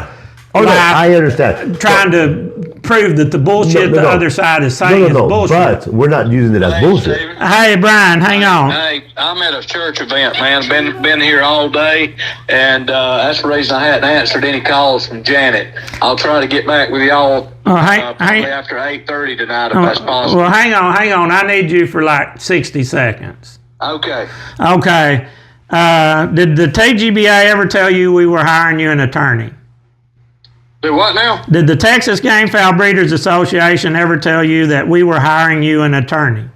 life I understand. trying to prove that the bullshit the other side is saying is bullshit. But we're not using it as bullshit. Steven. Hey, Brian, hang on. Hey, I'm at a church event, man. Been here all day, and that's the reason I hadn't answered any calls from Janet. I'll try to get back with y'all probably after 8:30 tonight, if that's possible. Well, hang on. I need you for like 60 seconds. Okay. Okay. Did the TGBA ever tell you we were hiring you an attorney? Do what now? Did the Texas Game Fowl Breeders Association ever tell you that we were hiring you an attorney?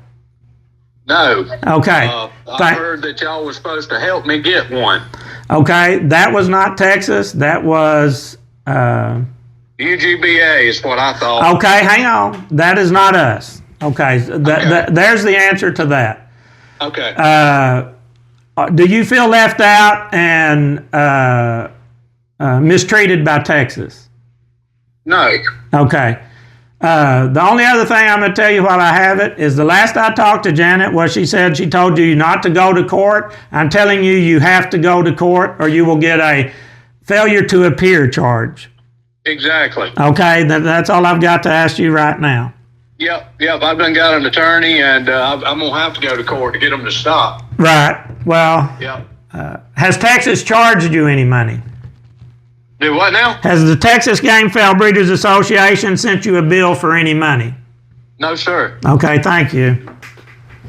No. Okay. I heard that y'all was supposed to help me get one. Okay, that was not Texas. That was... UGBA is what I thought. Okay, hang on. That is not us. Okay, there's the answer to that. Okay. Do you feel left out and mistreated by Texas? No. Okay. The only other thing I'm going to tell you while I have it is the last I talked to Janet, what she said, she told you not to go to court. I'm telling you, you have to go to court or you will get a failure to appear charge. Exactly. Okay, that's all I've got to ask you right now. Yep. I've done got an attorney, and I'm going to have to go to court to get them to stop. Right. Well, Yep. has Texas charged you any money? Do what now? Has the Texas Game Fowl Breeders Association sent you a bill for any money? No, sir. Okay, thank you.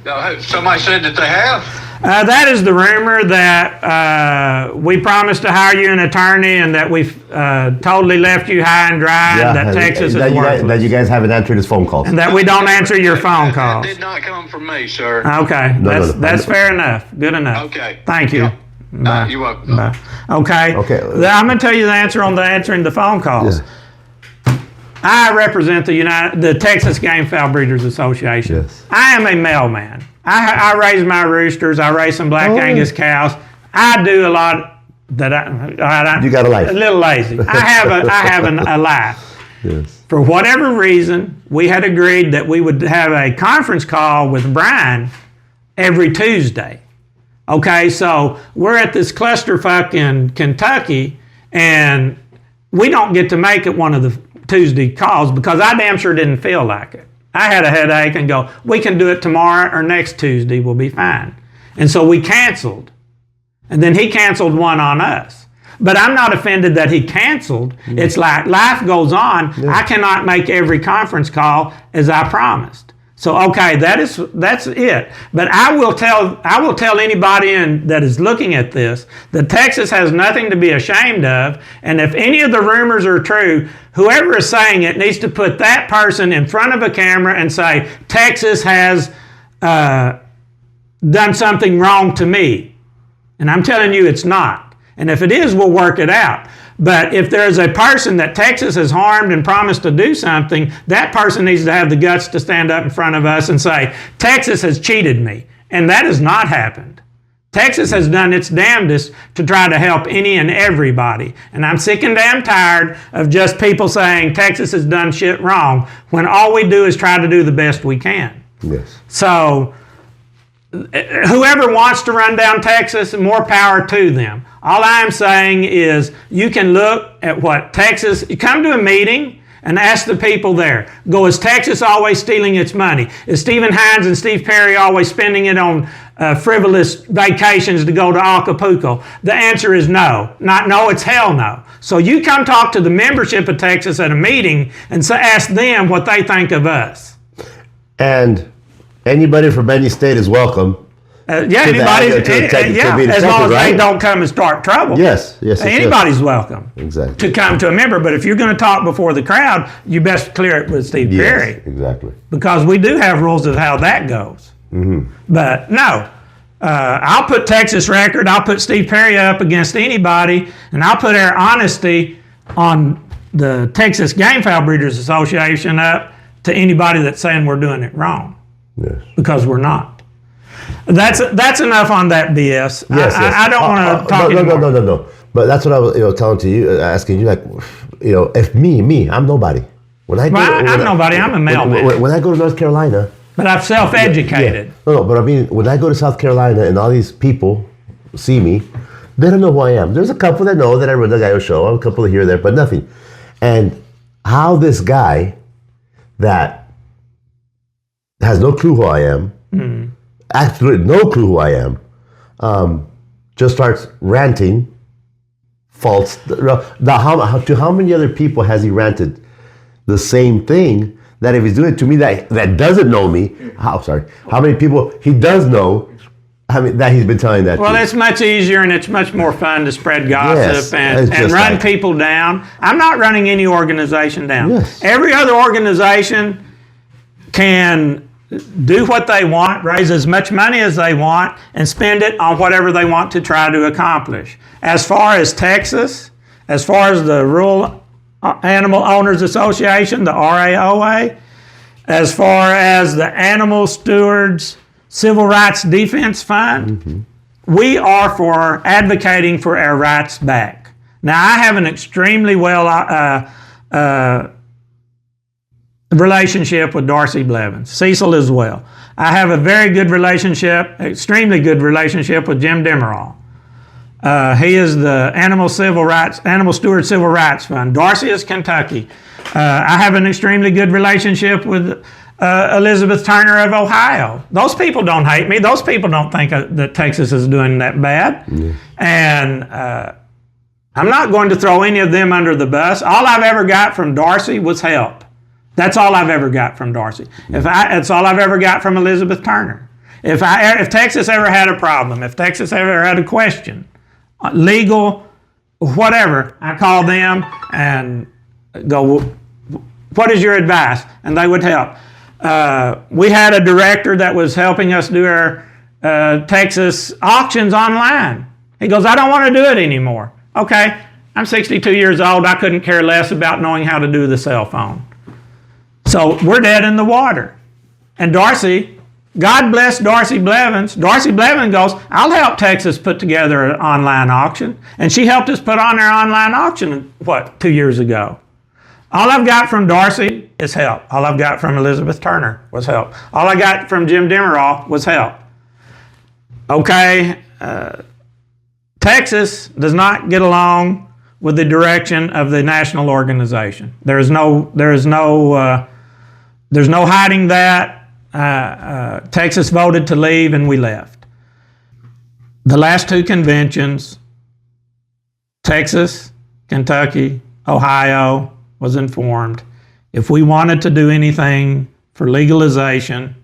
No, somebody said that they have. That is the rumor that we promised to hire you an attorney and that we've totally left you high and dry and that Texas is worthless. That you guys haven't answered his phone calls. And that we don't answer your phone calls. That did not come from me, sir. Okay, No. that's fair enough. Good enough. Okay. Thank you. Yep. Bye. You're welcome. Bye. Okay. I'm going to tell you the answer on answering the phone calls. Yeah. I represent the Texas Game Fowl Breeders Association. Yes. I am a mailman. I raise my roosters. I raise some black Angus cows. I do a lot that You got a life. A little lazy. I have a life. Yes. For whatever reason, we had agreed that we would have a conference call with Brian every Tuesday. Okay, so we're at this clusterfuck in Kentucky, and we don't get to make it one of the Tuesday calls because I damn sure didn't feel like it. I had a headache and go, we can do it tomorrow or next Tuesday, we'll be fine. And so we canceled. And then he canceled one on us. But I'm not offended that he canceled. It's like life goes on. Yeah. I cannot make every conference call as I promised. So okay, that's it. But I will tell anybody that is looking at this that Texas has nothing to be ashamed of. And if any of the rumors are true, whoever is saying it needs to put that person in front of a camera and say, Texas has done something wrong to me. And I'm telling you it's not. And if it is, we'll work it out. But if there's a person that Texas has harmed and promised to do something, that person needs to have the guts to stand up in front of us and say, Texas has cheated me. And that has not happened. Texas has done its damnedest to try to help any and everybody. And I'm sick and damn tired of just people saying Texas has done shit wrong when all we do is try to do the best we can. Yes. So whoever wants to run down Texas, more power to them. All I'm saying is you can look at what Texas, you come to a meeting and ask the people there, go, is Texas always stealing its money? Is Steven Hinds and Steve Perry always spending it on frivolous vacations to go to Acapulco? The answer is no. Not no, it's hell no. So you come talk to the membership of Texas at a meeting and ask them what they think of us. And anybody from any state is welcome. Anybody, as long as they don't come and start trouble. Yes. Anybody's welcome. Exactly. To come to a member, but if you're going to talk before the crowd, you best clear it with Steve Perry. Exactly. Because we do have rules of how that goes. Mm-hmm. But no, I'll put Texas Record, I'll put Steve Perry up against anybody, and I'll put our honesty on the Texas Game Fowl Breeders Association up to anybody that's saying we're doing it wrong. Yes. Because we're not. That's enough on that BS. Yes, I don't want to talk anymore. No. But that's what I was telling to you, asking you, like, if me, I'm nobody. When I I'm nobody. I'm a mailman. When I go to North Carolina. But I've self-educated. Yeah. No, but I mean, when I go to South Carolina and all these people see me, they don't know who I am. There's a couple that know that I run the Gallo show, a couple here or there, but nothing. And how this guy that has no clue who I am, absolutely no clue who I am, just starts ranting false. To how many other people has he ranted the same thing? That if he's doing it to me that doesn't know me, how many people he does know, that he's been telling that well, to? it's much easier and it's much more fun to spread gossip and run like, people down. I'm not running any organization down. Yes. Every other organization can do what they want, raise as much money as they want, and spend it on whatever they want to try to accomplish. As far as Texas, as far as the Rural Animal Owners Association, the RAOA, as far as the Animal Stewards Civil Rights Defense Fund, we are for advocating for our rights back. Now, I have an extremely relationship with Darcy Blevins, Cecil as well. I have a very good relationship, extremely good relationship with Jim Demerol. He is the Animal Steward Civil Rights Fund. Darcy is Kentucky. I have an extremely good relationship with Elizabeth Turner of Ohio. Those people don't hate me. Those people don't think that Texas is doing that bad. And I'm not going to throw any of them under the bus. All I've ever got from Darcy was help. That's all I've ever got from Darcy. It's all I've ever got from Elizabeth Turner. If Texas ever had a problem, if Texas ever had a question, legal, whatever, I call them and go, what is your advice? And they would help. We had a director that was helping us do our Texas auctions online. He goes, I don't want to do it anymore. Okay, I'm 62 years old. I couldn't care less about knowing how to do the cell phone. So we're dead in the water. And Darcy, God bless Darcy Blevins. Darcy Blevins goes, I'll help Texas put together an online auction. And she helped us put on our online auction, 2 years ago. All I've got from Darcy is help. All I've got from Elizabeth Turner was help. All I got from Jim Demerol was help. Okay, Texas does not get along with the direction of the national organization. There's no hiding that. Texas voted to leave and we left. The last two conventions, Texas, Kentucky, Ohio was informed. If we wanted to do anything for legalization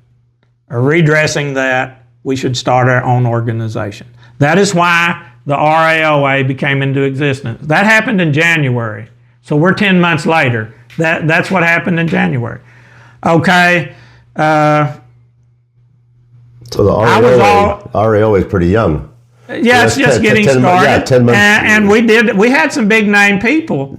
or redressing that, we should start our own organization. That is why the RAOA became into existence. That happened in January. So we're 10 months later. That's what happened in January. Okay. So the RAOA is pretty young. Yeah, so it's just getting started. 10 months. And we had some big name people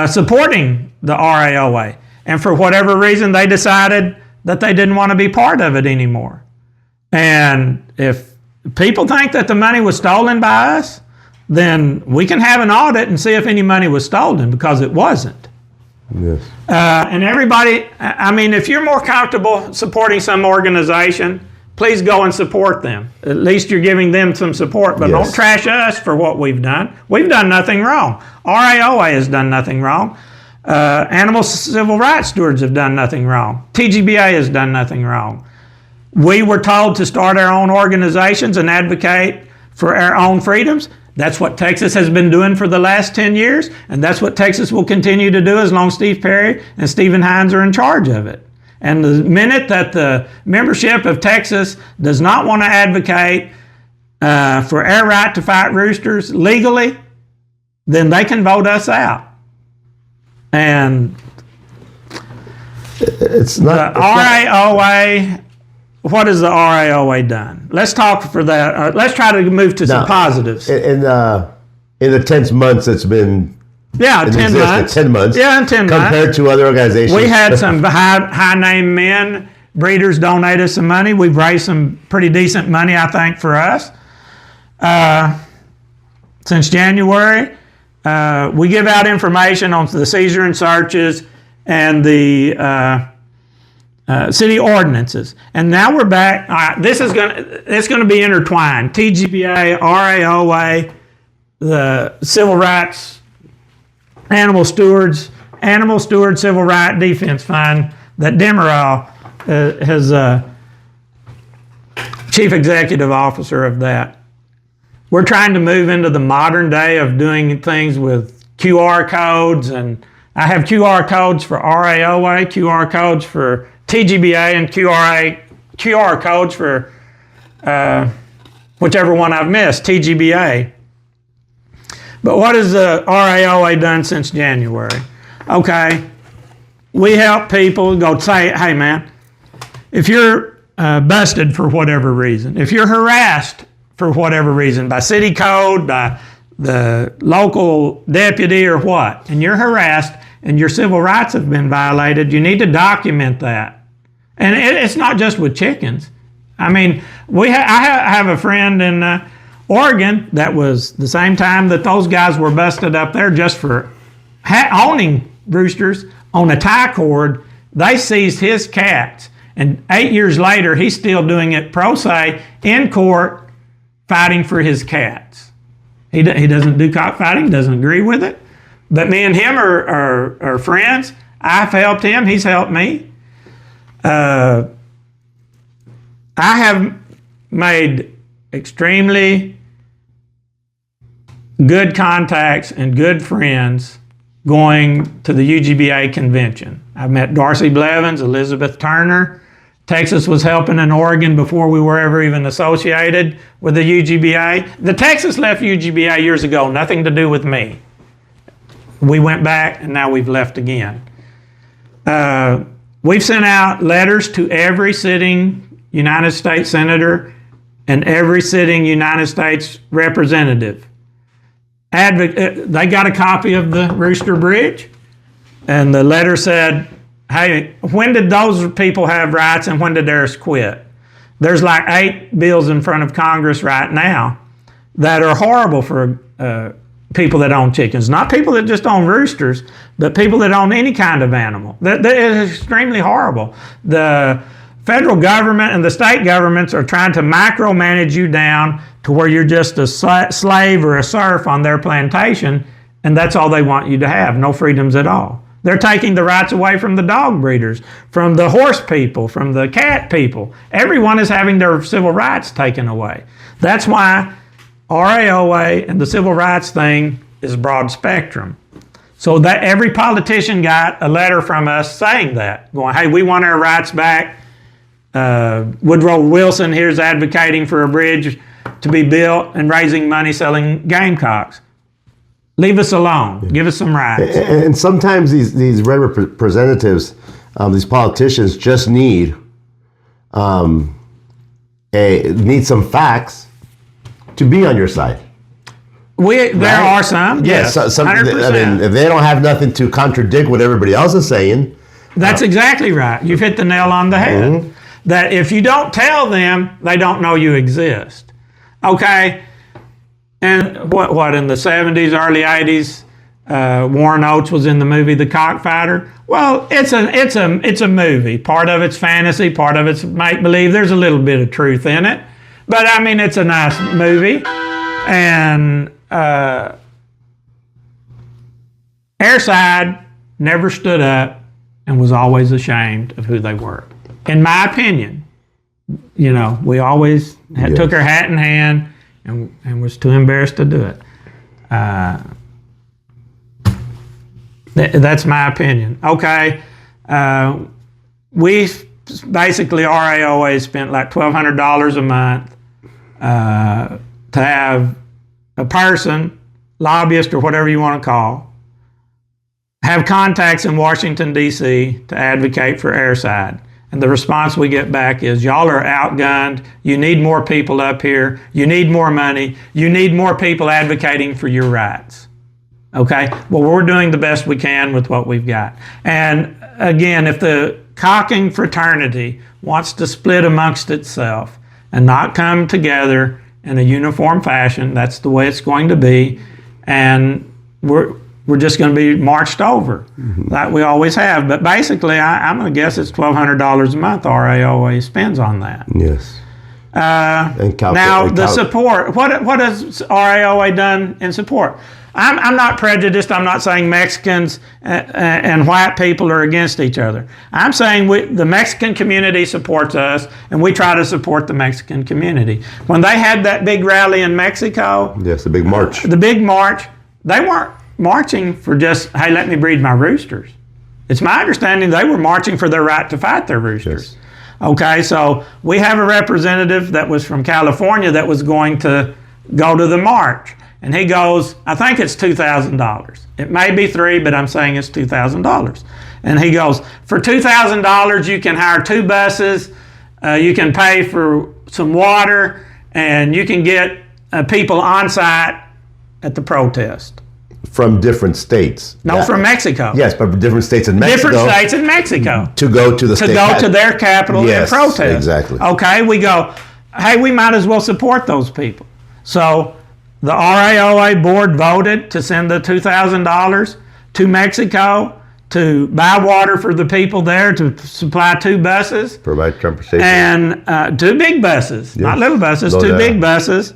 supporting the RAOA. And for whatever reason, they decided that they didn't want to be part of it anymore. And if people think that the money was stolen by us, then we can have an audit and see if any money was stolen, because it wasn't. Yes. And everybody, I mean, if you're more comfortable supporting some organization, please go and support them. At least you're giving them some support, but don't trash us for what we've done. We've done nothing wrong. RAOA has done nothing wrong. Animal Civil Rights Stewards have done nothing wrong. TGBA has done nothing wrong. We were told to start our own organizations and advocate for our own freedoms. That's what Texas has been doing for the last 10 years, and that's what Texas will continue to do as long as Steve Perry and Steven Hinds are in charge of it. And the minute that the membership of Texas does not want to advocate for our right to fight roosters legally, then they can vote us out. And it's not the RAOA. What has the RAOA done? Let's talk for that. Let's try to move to some positives. In the 10 months it's been Yeah, in 10 existence, months. 10 months. Yeah, in 10 months. Compared to other organizations. We had some high-name men, breeders donate us some money. We've raised some pretty decent money, I think, for us. Since January, we give out information on the seizure and searches and the city ordinances. And now we're back. It's going to be intertwined. TGBA, RAOA, the Civil Rights, Animal Steward Civil Right Defense Fund that Demerol is chief executive officer of that. We're trying to move into the modern day of doing things with QR codes, and I have QR codes for RAOA, QR codes for TGBA, and QR codes for whichever one I've missed, TGBA. But what has the RAOA done since January? Okay, we help people go say, hey man, if you're busted for whatever reason, if you're harassed for whatever reason, by city code, by the local deputy or what, and you're harassed and your civil rights have been violated, you need to document that. And it's not just with chickens. I mean, I have a friend in Oregon that was the same time that those guys were busted up there just for owning roosters on a tie cord. They seized his cats, and 8 years later, he's still doing it pro se in court, fighting for his cats. He doesn't do cockfighting, doesn't agree with it, but me and him are friends. I've helped him, he's helped me. I have made extremely good contacts and good friends going to the UGBA convention. I've met Darcy Blevins, Elizabeth Turner. Texas was helping in Oregon before we were ever even associated with the UGBA. The Texas left UGBA years ago, nothing to do with me. We went back and now we've left again. We've sent out letters to every sitting United States Senator and every sitting United States Representative. They got a copy of the Rooster Bridge, and the letter said, hey, when did those people have rights and when did theirs quit? There's like 8 bills in front of Congress right now that are horrible for people that own chickens. Not people that just own roosters, but people that own any kind of animal. That is extremely horrible. The federal government and the state governments are trying to micromanage you down to where you're just a slave or a serf on their plantation, and that's all they want you to have, no freedoms at all. They're taking the rights away from the dog breeders, from the horse people, from the cat people. Everyone is having their civil rights taken away. That's why RAOA and the civil rights thing is broad spectrum. So that every politician got a letter from us saying that, going, hey, we want our rights back. Woodrow Wilson here's advocating for a bridge to be built and raising money selling gamecocks. Leave us alone. Yeah. Give us some rights. And sometimes these representatives, these politicians, just need some facts to be on your side. There are some. Yes. I mean, if they don't have nothing to contradict what everybody else is saying. That's exactly right. You've hit the nail on the head. Mm-hmm. That if you don't tell them, they don't know you exist. Okay. And what in the 70s, early 80s, Warren Oates was in the movie The Cockfighter. Well, it's a movie. Part of it's fantasy, part of it's make-believe. There's a little bit of truth in it. But I mean, it's a nice movie. And Airside never stood up and was always ashamed of who they were. In my opinion, you know, we always took our hat in hand and was too embarrassed to do it. That's my opinion. Okay, we basically, RAOA spent like $1,200 a month to have a person, lobbyist or whatever you want to call, have contacts in Washington, D.C. to advocate for Airside. And the response we get back is, y'all are outgunned, you need more people up here, you need more money, you need more people advocating for your rights. Okay, well, we're doing the best we can with what we've got. And again, if the cocking fraternity wants to split amongst itself and not come together in a uniform fashion, that's the way it's going to be. And we're just going to be marched over like we always have. But basically, I'm going to guess it's $1,200 a month RAOA spends on that. Yes. Now, the support, what has RAOA done in support? I'm not prejudiced. I'm not saying Mexicans and white people are against each other. I'm saying the Mexican community supports us, and we try to support the Mexican community. When they had that big rally in Mexico, yes, the big march. The big march, they weren't marching for just, hey, let me breed my roosters. It's my understanding they were marching for their right to fight their roosters. Yes. Okay, so we have a representative that was from California that was going to go to the march. And he goes, I think it's $2,000. It may be $3,000, but I'm saying it's $2,000. And he goes, for $2,000, you can hire 2 buses, you can pay for some water, and you can get people on site at the protest. From different states. No, from Mexico. Yes, but from different states in Mexico. Different states in Mexico. To go to the state. To go to their capital and protest. Exactly. Okay, we go, hey, we might as well support those people. So the RAOA board voted to send the $2,000 to Mexico to buy water for the people there, to supply 2 buses. Provide transportation. And 2 big buses, not little buses, No 2 doubt. big buses.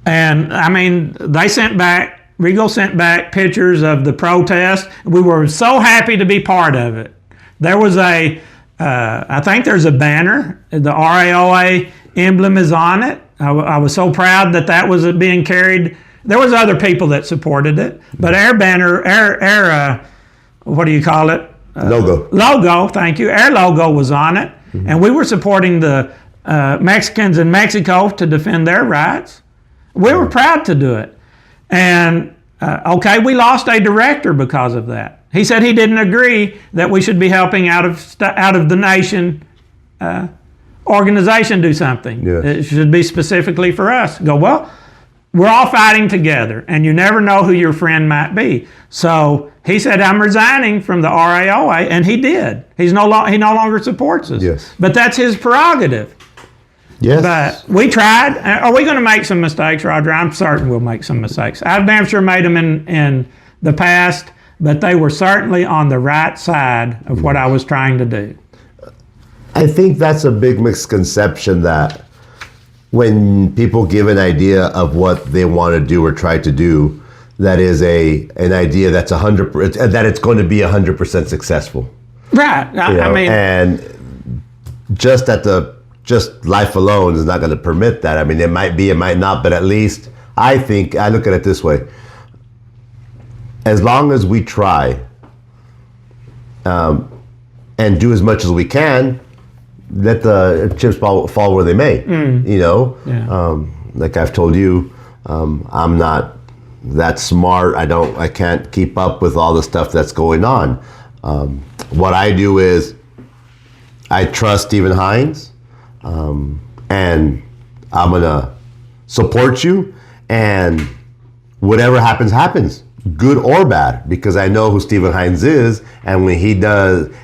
And I mean, they sent back, Regal sent back pictures of the protest. We were so happy to be part of it. There was I think there's a banner. The RAOA emblem is on it. I was so proud that was being carried. There was other people that supported it, but our banner, our what do you call it? Logo, thank you. Our logo was on it, and we were supporting the Mexicans in Mexico to defend their rights. We were proud to do it. And okay, we lost a director because of that. He said he didn't agree that we should be helping out of the nation organization do something. Yes. It should be specifically for us. Go, well, we're all fighting together, and you never know who your friend might be. So he said, I'm resigning from the RAOA, and he did. He no longer supports us. Yes. But that's his prerogative. Yes. But we tried. Are we going to make some mistakes, Roger? I'm certain we'll make some mistakes. I've damn sure made them in the past, but they were certainly on the right side of what I was trying to do. I think that's a big misconception, that when people give an idea of what they want to do or try to do, that is an idea that's 100%, that it's going to be 100% successful. Right. I mean, and just life alone is not going to permit that. I mean, it might be, it might not, but at least I look at it this way. As long as we try and do as much as we can, let the chips fall where they may. You know, like I've told you, I'm not that smart. I can't keep up with all the stuff that's going on. What I do is I trust Steven Hinds, and I'm gonna support you, and whatever happens, good or bad, because I know who Steven Hinds is, and when he does,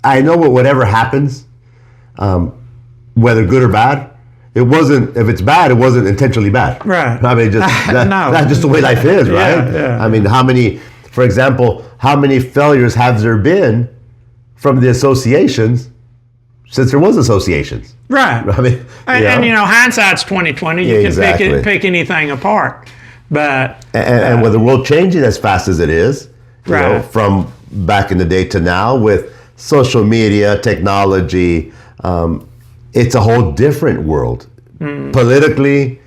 I know whatever happens, whether good or bad, if it's bad, it wasn't intentionally bad. Right. I mean, that's just the way life is, right? Yeah. I mean, for example, how many failures have there been from the associations since there was associations? Right. I mean, and you know, hindsight's 20/20. You can pick anything apart, but and with the world changing as fast as it is, you know, from back in the day to now with social media, technology, it's a whole different world. Politically,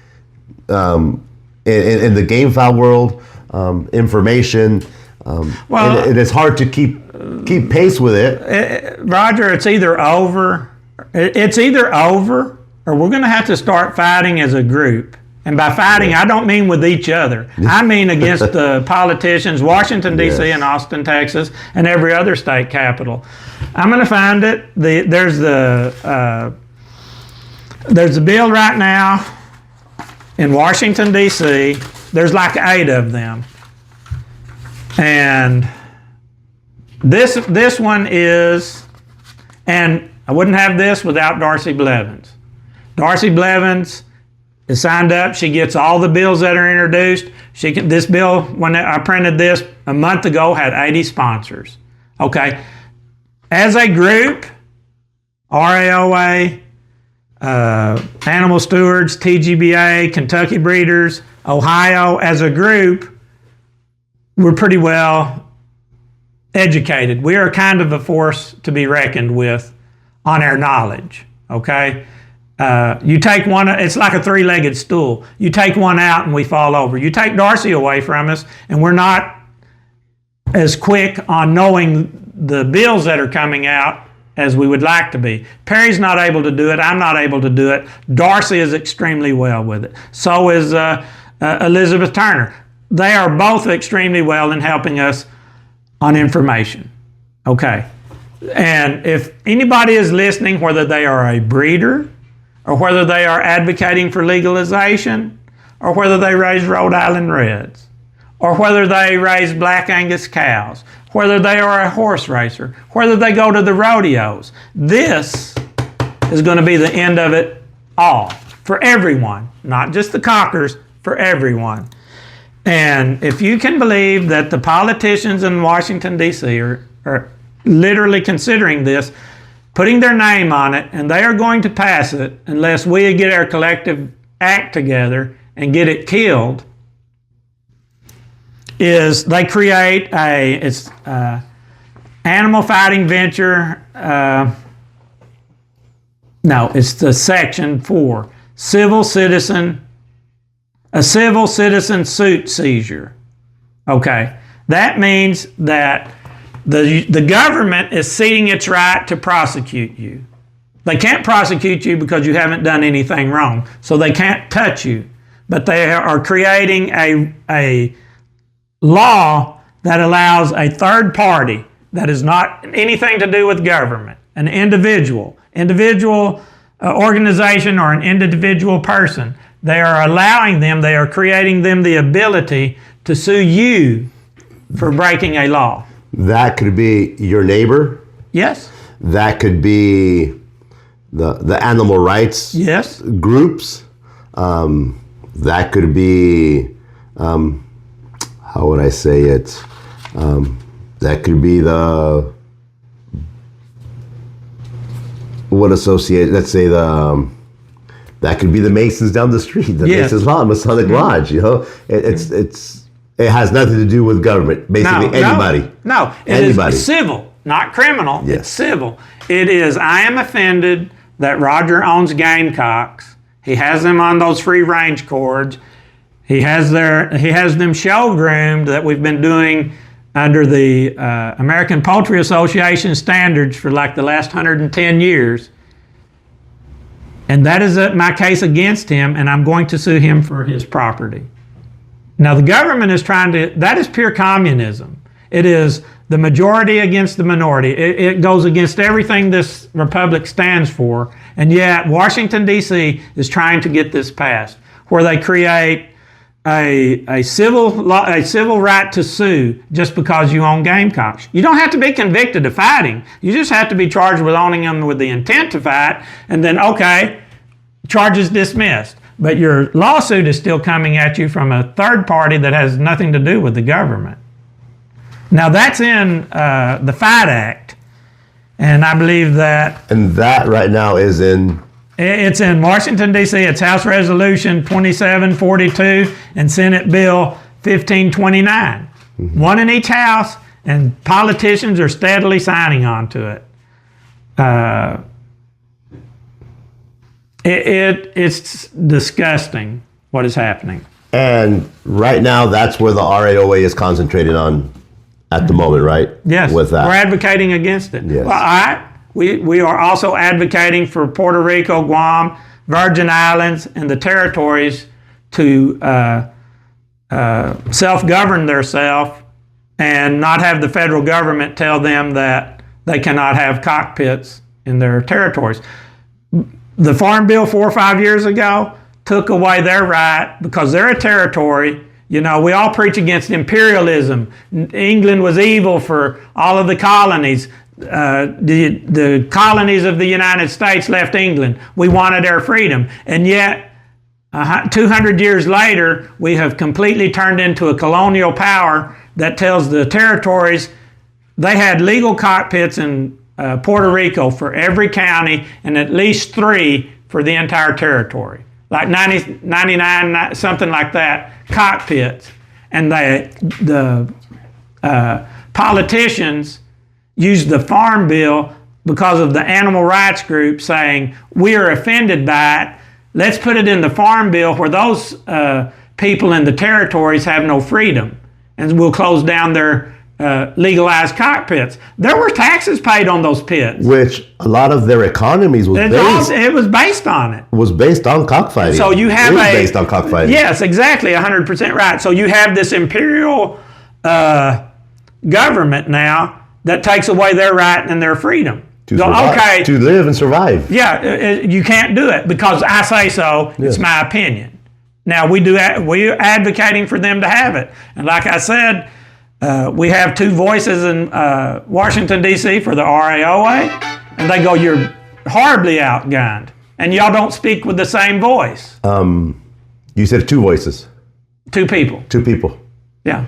in the game file world, information. Well, it is hard to keep pace with it. Roger, it's either over, or we're going to have to start fighting as a group. And by fighting, I don't mean with each other. I mean against the politicians, Washington, D.C. and Austin, Texas, and every other state capital. I'm going to find it. There's a bill right now in Washington, D.C., there's like 8 of them. And this one is, and I wouldn't have this without Darcy Blevins. Darcy Blevins is signed up. She gets all the bills that are introduced. This bill, when I printed this a month ago, had 80 sponsors. Okay. As a group, RAOA, Animal Stewards, TGBA, Kentucky Breeders, Ohio, as a group, we're pretty well educated. We are kind of a force to be reckoned with on our knowledge, okay? You take one, it's like a 3-legged stool. You take one out and we fall over. You take Darcy away from us and we're not as quick on knowing the bills that are coming out as we would like to be. Perry's not able to do it. I'm not able to do it. Darcy is extremely well with it. So is Elizabeth Turner. They are both extremely well in helping us on information. Okay. And if anybody is listening, whether they are a breeder or whether they are advocating for legalization or whether they raise Rhode Island Reds or whether they raise Black Angus cows, whether they are a horse racer, whether they go to the rodeos, this is going to be the end of it all for everyone, not just the cockers, for everyone. And if you can believe that the politicians in Washington, D.C. are literally considering this, putting their name on it, and they are going to pass it unless we get our collective act together and get it killed, is they create it's animal fighting venture, no, it's the section 4, a civil citizen suit seizure. Okay, that means that the government is ceding its right to prosecute you. They can't prosecute you because you haven't done anything wrong, so they can't touch you. But they are creating a law that allows a third party that is not anything to do with government, an individual organization or an individual person. They are allowing them, they are creating them the ability to sue you for breaking a law. That could be your neighbor. Yes. That could be the animal rights yes. groups. That could be, how would I say it? That could be let's say that could be the Masons down the street, the yes. Masons Masonic Lodge, you know? It has nothing to do with government, basically anybody. No, anybody. It's civil, not criminal, yes. It's civil. It is, I am offended that Roger owns Gamecocks. He has them on those free range cords. He has them show groomed that we've been doing under the American Poultry Association standards for like the last 110 years. And that is my case against him, and I'm going to sue him for his property. Now the government is that is pure communism. It is the majority against the minority. It goes against everything this republic stands for, and yet Washington, D.C. is trying to get this passed, where they create a civil right to sue just because you own Gamecocks. You don't have to be convicted of fighting. You just have to be charged with owning them with the intent to fight, and then, okay, charges dismissed. But your lawsuit is still coming at you from a third party that has nothing to do with the government. Now that's in the FIGHT Act, and I believe that... And that right now is in... It's in Washington, D.C. It's House Resolution 2742 and Senate Bill 1529. Mm-hmm. One in each house, and politicians are steadily signing on to it. It's disgusting what is happening. And right now, that's where the RAOA is concentrated on at the moment, right? Yes, with that. We're advocating against it. Yes. Well, we are also advocating for Puerto Rico, Guam, Virgin Islands, and the territories to self-govern themselves and not have the federal government tell them that they cannot have cockpits in their territories. The Farm Bill 4 or 5 years ago, took away their right because they're a territory. You know, we all preach against imperialism. England was evil for all of the colonies. The colonies of the United States left England. We wanted our freedom. And yet, 200 years later, we have completely turned into a colonial power that tells the territories. They had legal cockpits in Puerto Rico for every county and at least 3 for the entire territory. Like 99, something like that, cockpits. And the politicians used the Farm Bill because of the animal rights group saying, we are offended by it. Let's put it in the Farm Bill where those people in the territories have no freedom. And we'll close down their legalized cockpits. There were taxes paid on those pits. Which a lot of their economies was it was based on it. Was based on cockfighting. So you have based on cockfighting. Yes, exactly, 100% right. So you have this imperial government now that takes away their right and their freedom. To live and survive. Yeah, you can't do it because I say so. Yeah. It's my opinion. Now we're advocating for them to have it, and like I said, we have 2 voices in Washington D.C. for the RAOA, and they go, "You're horribly outgunned, and y'all don't speak with the same voice." You said 2 voices. 2 people. 2 people. Yeah.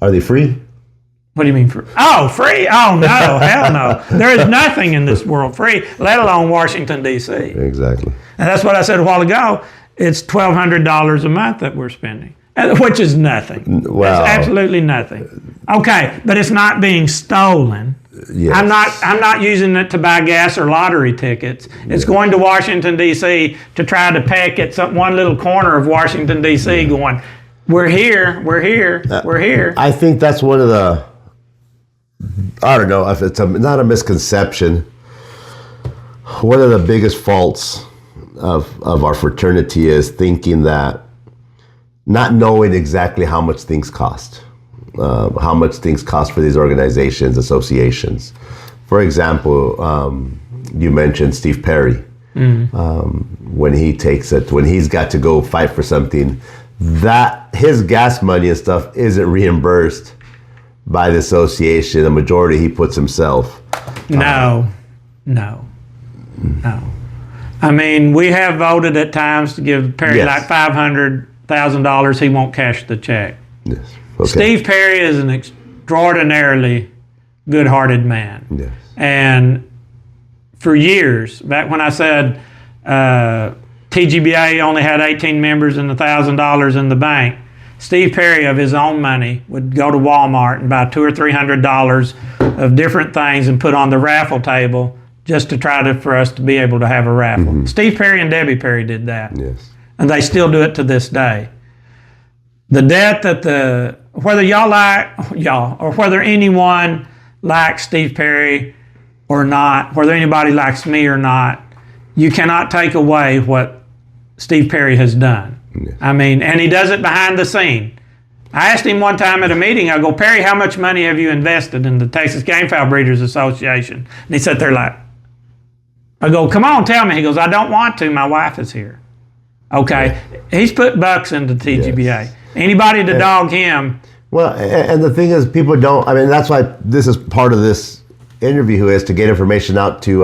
Are they free? What do you mean free? Oh, free? Oh, no, hell no. There is nothing in this world free, let alone Washington, D.C. Exactly. And that's what I said a while ago. It's $1,200 a month that we're spending, which is nothing. Wow. It's absolutely nothing. Okay, but it's not being stolen. Yes. I'm not using it to buy gas or lottery tickets. It's going to Washington, D.C. to try to peck at one little corner of Washington, D.C. going, we're here, we're here, we're here. I think that's one of the... I don't know if it's not a misconception. One of the biggest faults of our fraternity is thinking that, not knowing exactly how much things cost for these organizations, associations. For example, you mentioned Steve Perry. When he's got to go fight for something, that his gas money and stuff isn't reimbursed by the association. The majority he puts himself. No. I mean, we have voted at times to give Perry like $500,000. He won't cash the check. Yes. Okay. Steve Perry is an extraordinarily good-hearted man. Yes. And for years, back when I said TGBA only had 18 members and $1,000 in the bank, Steve Perry, of his own money, would go to Walmart and buy $200 or $300 of different things and put on the raffle table just to try for us to be able to have a raffle. Mm-hmm. Steve Perry and Debbie Perry did that. Yes. And they still do it to this day. The debt that whether or whether anyone likes Steve Perry or not, whether anybody likes me or not, you cannot take away what Steve Perry has done. Yes. I mean, and he does it behind the scene. I asked him one time at a meeting, I go, Perry, how much money have you invested in the Texas Game Fowl Breeders Association? And he sat there like, I go, come on, tell me. He goes, I don't want to. My wife is here. Okay. Yeah. He's put bucks into TGBA. Yes. Anybody to dog him. Well, and the thing is, people don't, I mean, that's why this is part of this interview is to get information out to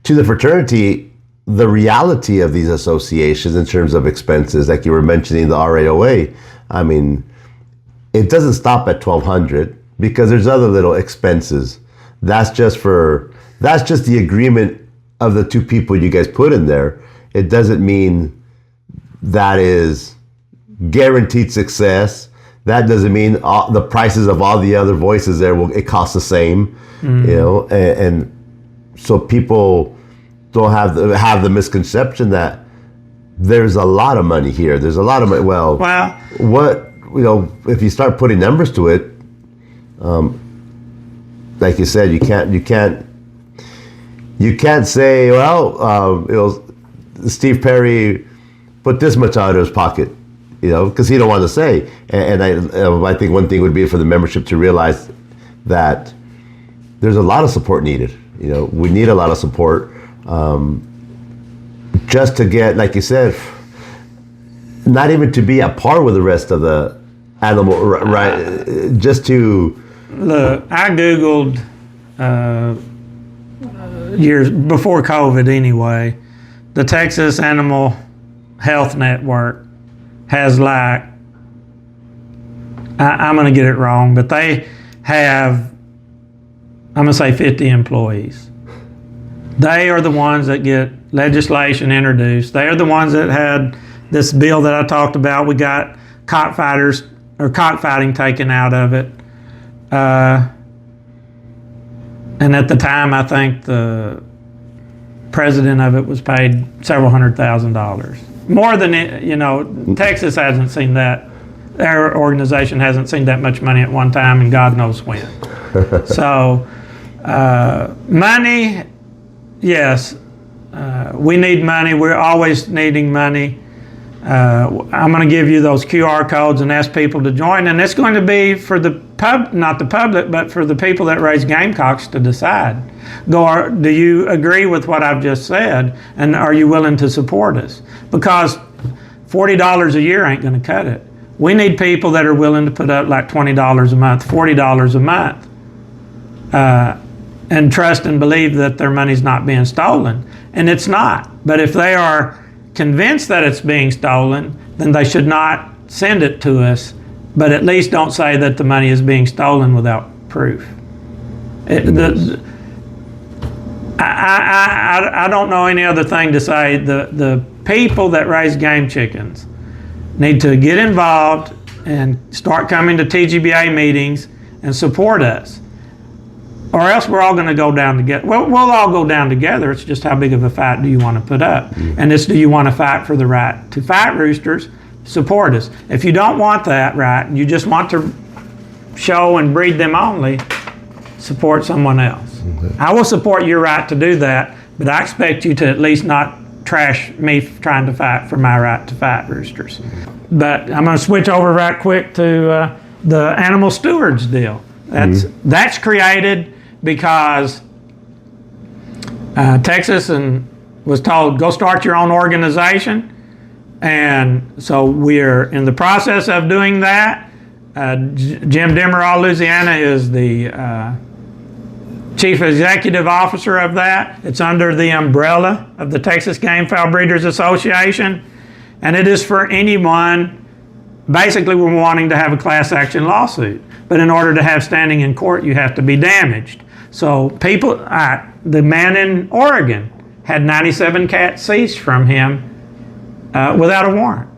the fraternity, the reality of these associations in terms of expenses, like you were mentioning the RAOA. I mean, it doesn't stop at $1,200 because there's other little expenses. That's just the agreement of the 2 people you guys put in there. It doesn't mean that is guaranteed success. That doesn't mean the prices of all the other voices there it costs the same. Mm-hmm. You know, and so people don't have the misconception that there's a lot of money here. There's a lot of money. Well, if you start putting numbers to it, like you said, you can't say, well, Steve Perry put this much out of his pocket, because he don't want to say. And I think one thing would be for the membership to realize that there's a lot of support needed. We need a lot of support. just to get, like you said, not even to be at par with the rest of the animal, right? Just to... Look, I Googled years before COVID anyway, the Texas Animal Health Network has like, I'm going to get it wrong, but they have, I'm going to say 50 employees. They are the ones that get legislation introduced. They are the ones that had this bill that I talked about. We got cockfighting taken out of it. And at the time, I think the president of it was paid several $100,000. More than, Texas hasn't seen that. Their organization hasn't seen that much money at one time, and God knows when. So, money, yes, we need money. We're always needing money. I'm going to give you those QR codes and ask people to join, and it's going to be for the not the public, but for the people that raise gamecocks to decide. Do you agree with what I've just said, and are you willing to support us? Because $40 a year ain't going to cut it. We need people that are willing to put up like $20 a month, $40 a month, and trust and believe that their money's not being stolen. And it's not. But if they are convinced that it's being stolen, then they should not send it to us, but at least don't say that the money is being stolen without proof. I don't know any other thing to say. The people that raise game chickens need to get involved and start coming to TGBA meetings and support us. Or else we're all going to go down together. Well, we'll all go down together. It's just how big of a fight do you want to put up? And it's, do you want to fight for the right to fight roosters? Support us. If you don't want that right, and you just want to show and breed them only, support someone else. I will support your right to do that, but I expect you to at least not trash me trying to fight for my right to fight roosters. But I'm going to switch over right quick to the animal stewards deal. That's created because Texas was told, go start your own organization. And so we're in the process of doing that. Jim Demerol, Louisiana is the chief executive officer of that. It's under the umbrella of the Texas Game Fowl Breeders Association. And it is for anyone, basically we're wanting to have a class action lawsuit. But in order to have standing in court, you have to be damaged. So people, the man in Oregon had 97 cats seized from him without a warrant,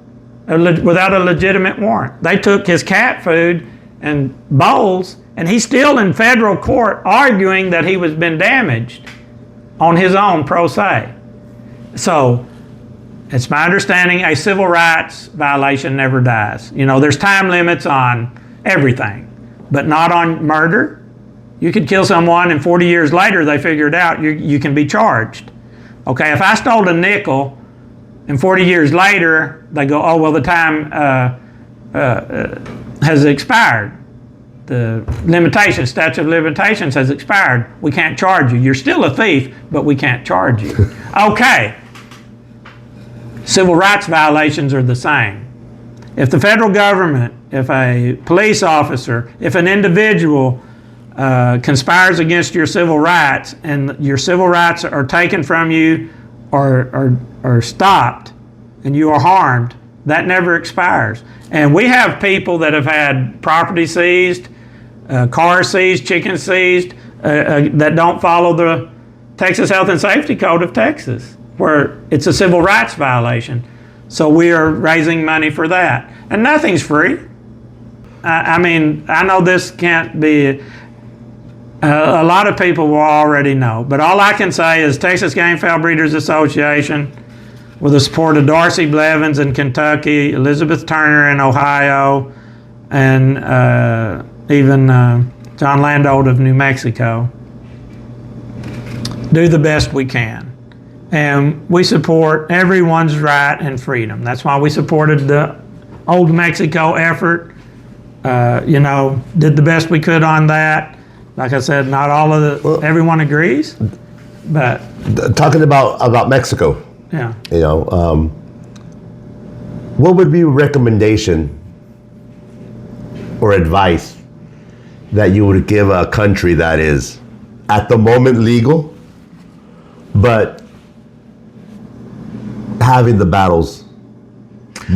without a legitimate warrant. They took his cat food and bowls, and he's still in federal court arguing that he was been damaged on his own pro se. So it's my understanding a civil rights violation never dies. There's time limits on everything, but not on murder. You could kill someone and 40 years later they figure it out, you can be charged. Okay, if I stole a nickel and 40 years later they go, oh, well, the time has expired. The statute of limitations has expired. We can't charge you. You're still a thief, but we can't charge you. Okay. Civil rights violations are the same. If the federal government, if a police officer, if an individual conspires against your civil rights and your civil rights are taken from you or stopped and you are harmed, that never expires. And we have people that have had property seized, cars seized, chickens seized, that don't follow the Texas Health and Safety Code of Texas, where it's a civil rights violation. So we are raising money for that. And nothing's free. I know this can't be, a lot of people will already know, but all I can say is Texas Game Fowl Breeders Association, with the support of Darcy Blevins in Kentucky, Elizabeth Turner in Ohio, and even John Landolt of New Mexico, do the best we can. And we support everyone's right and freedom. That's why we supported the Old Mexico effort. Did the best we could on that. Like I said, not all of everyone agrees, but talking about Mexico, Yeah. You know, what would be a recommendation or advice that you would give a country that is at the moment legal, but having the battles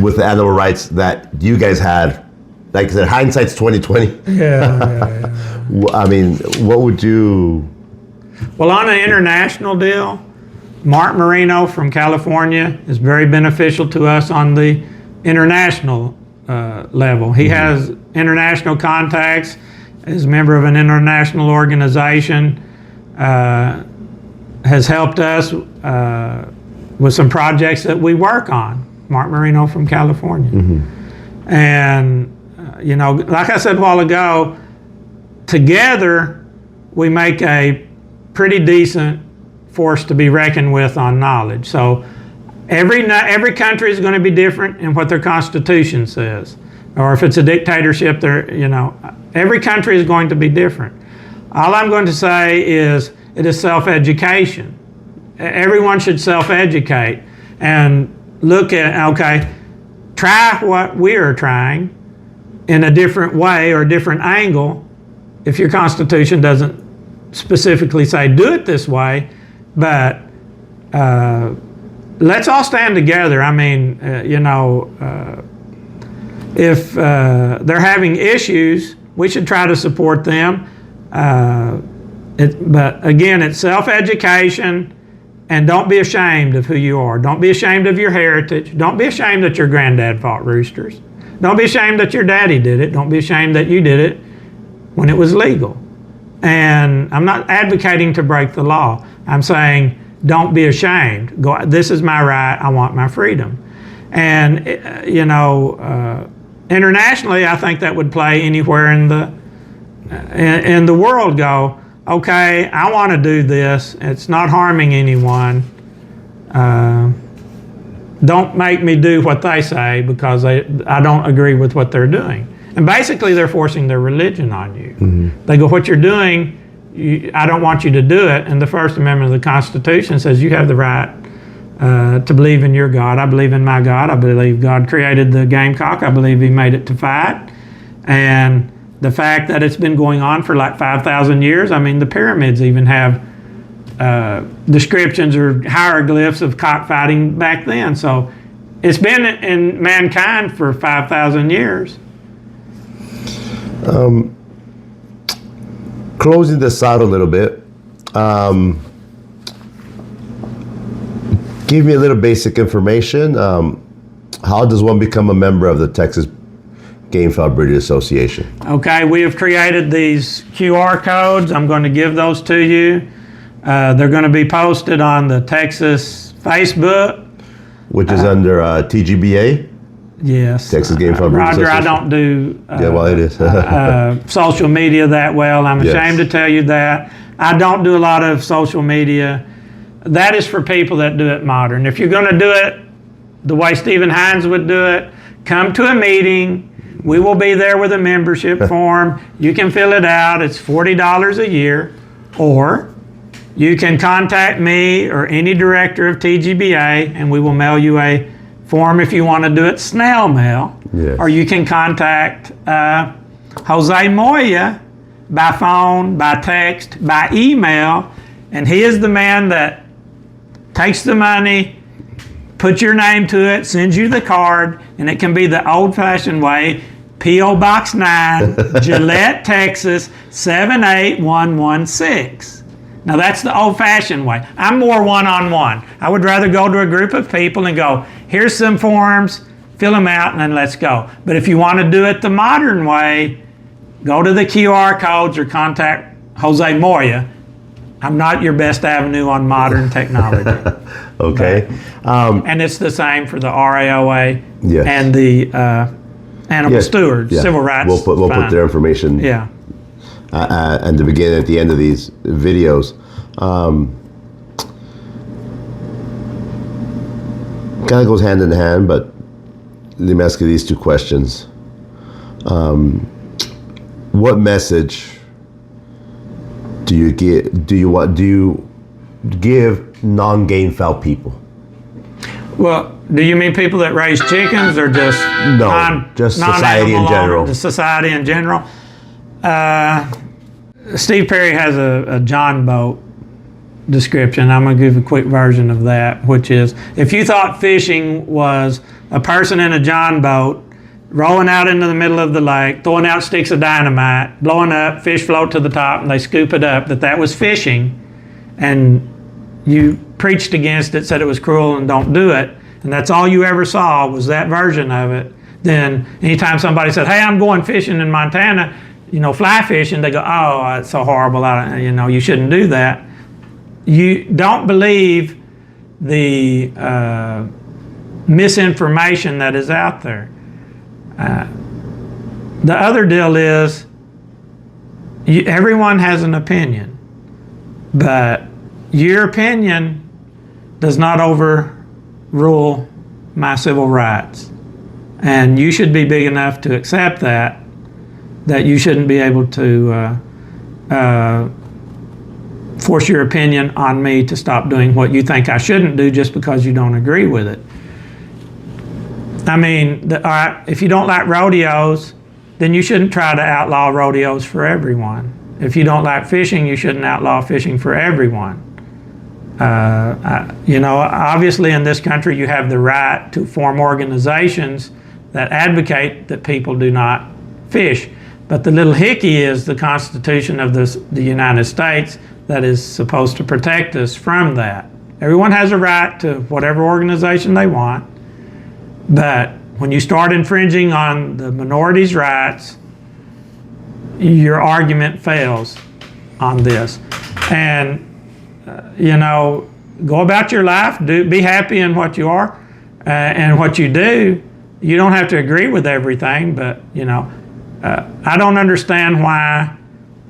with the animal rights that you guys had? Like I said, hindsight's 2020. Yeah. I mean, what would you? Well, on an international deal, Mark Marino from California is very beneficial to us on the international level. He has international contacts, is a member of an international organization, has helped us with some projects that we work on. Mark Marino from California. And, you know, like I said a while ago, together we make a pretty decent force to be reckoned with on knowledge. So every country is going to be different in what their constitution says, or if it's a dictatorship, you know, every country is going to be different. All I'm going to say is it is self-education. Everyone should self-educate and look at, okay, try what we are trying in a different way or a different angle. If your constitution doesn't specifically say do it this way, but let's all stand together. I mean, you know, if they're having issues, we should try to support them. But again, it's self-education, and don't be ashamed of who you are. Don't be ashamed of your heritage. Don't be ashamed that your granddad fought roosters. Don't be ashamed that your daddy did it. Don't be ashamed that you did it when it was legal. And I'm not advocating to break the law. I'm saying don't be ashamed. Go, this is my right. I want my freedom. And, you know, internationally, I think that would play anywhere in the world. Go, okay, I want to do this. It's not harming anyone. Don't make me do what they say because I don't agree with what they're doing. And basically, they're forcing their religion on you. They go, what you're doing, I don't want you to do it. And the First Amendment of the Constitution says you have the right to believe in your God. I believe in my God. I believe God created the gamecock. I believe he made it to fight. And the fact that it's been going on for like 5,000 years, I mean, the pyramids even have descriptions or hieroglyphs of cockfighting back then. So it's been in mankind for 5,000 years. Closing this out a little bit, give me a little basic information. How does one become a member of the Texas Game Fowl Breeders Association? Okay, we have created these QR codes. I'm going to give those to you. They're going to be posted on the Texas Facebook. Which is under TGBA? Yes. Texas Game Fowl Breeders Roger, Association. I don't do yeah, well, it is. social media that well. I'm ashamed to tell you that. I don't do a lot of social media. That is for people that do it modern. If you're going to do it the way Steven Hinds would do it, come to a meeting. We will be there with a membership form. You can fill it out. It's $40 a year. Or you can contact me or any director of TGBA, and we will mail you a form if you want to do it snail mail. Yes. Or you can contact Jose Moya by phone, by text, by email, and he is the man that takes the money, puts your name to it, sends you the card, and it can be the old-fashioned way. P.O. Box 9, Gillette, Texas, 78116. Now that's the old-fashioned way. I'm more one-on-one. I would rather go to a group of people and go, here's some forms, fill them out, and then let's go. But if you want to do it the modern way, go to the QR codes or contact Jose Moya. I'm not your best avenue on modern technology. Okay. And it's the same for the RAOA Yes. and the animal stewards, Yeah. civil rights. We'll put their information at the beginning, at the end of these videos. Kind of goes hand in hand, but let me ask you these two questions. What message do you give non-game fowl people Well, do you mean people that raise chickens, or just just society in general? Just society in general. Steve Perry has a John boat description. I'm going to give a quick version of that, which is, if you thought fishing was a person in a John boat rolling out into the middle of the lake, throwing out sticks of dynamite, blowing up, fish float to the top, and they scoop it up, that was fishing, and you preached against it, said it was cruel and don't do it, and that's all you ever saw was that version of it, then anytime somebody said, hey, I'm going fishing in Montana, fly fishing, they go, oh, it's so horrible, you shouldn't do that. You don't believe the misinformation that is out there. The other deal is, everyone has an opinion, but your opinion does not overrule my civil rights. And you should be big enough to accept that you shouldn't be able to force your opinion on me to stop doing what you think I shouldn't do just because you don't agree with it. I mean, if you don't like rodeos, then you shouldn't try to outlaw rodeos for everyone. If you don't like fishing, you shouldn't outlaw fishing for everyone. Obviously in this country you have the right to form organizations that advocate that people do not fish. But the little hickey is the Constitution of the United States that is supposed to protect us from that. Everyone has a right to whatever organization they want, but when you start infringing on the minorities' rights, your argument fails on this. And go about your life, be happy in what you are and what you do. You don't have to agree with everything, but I don't understand why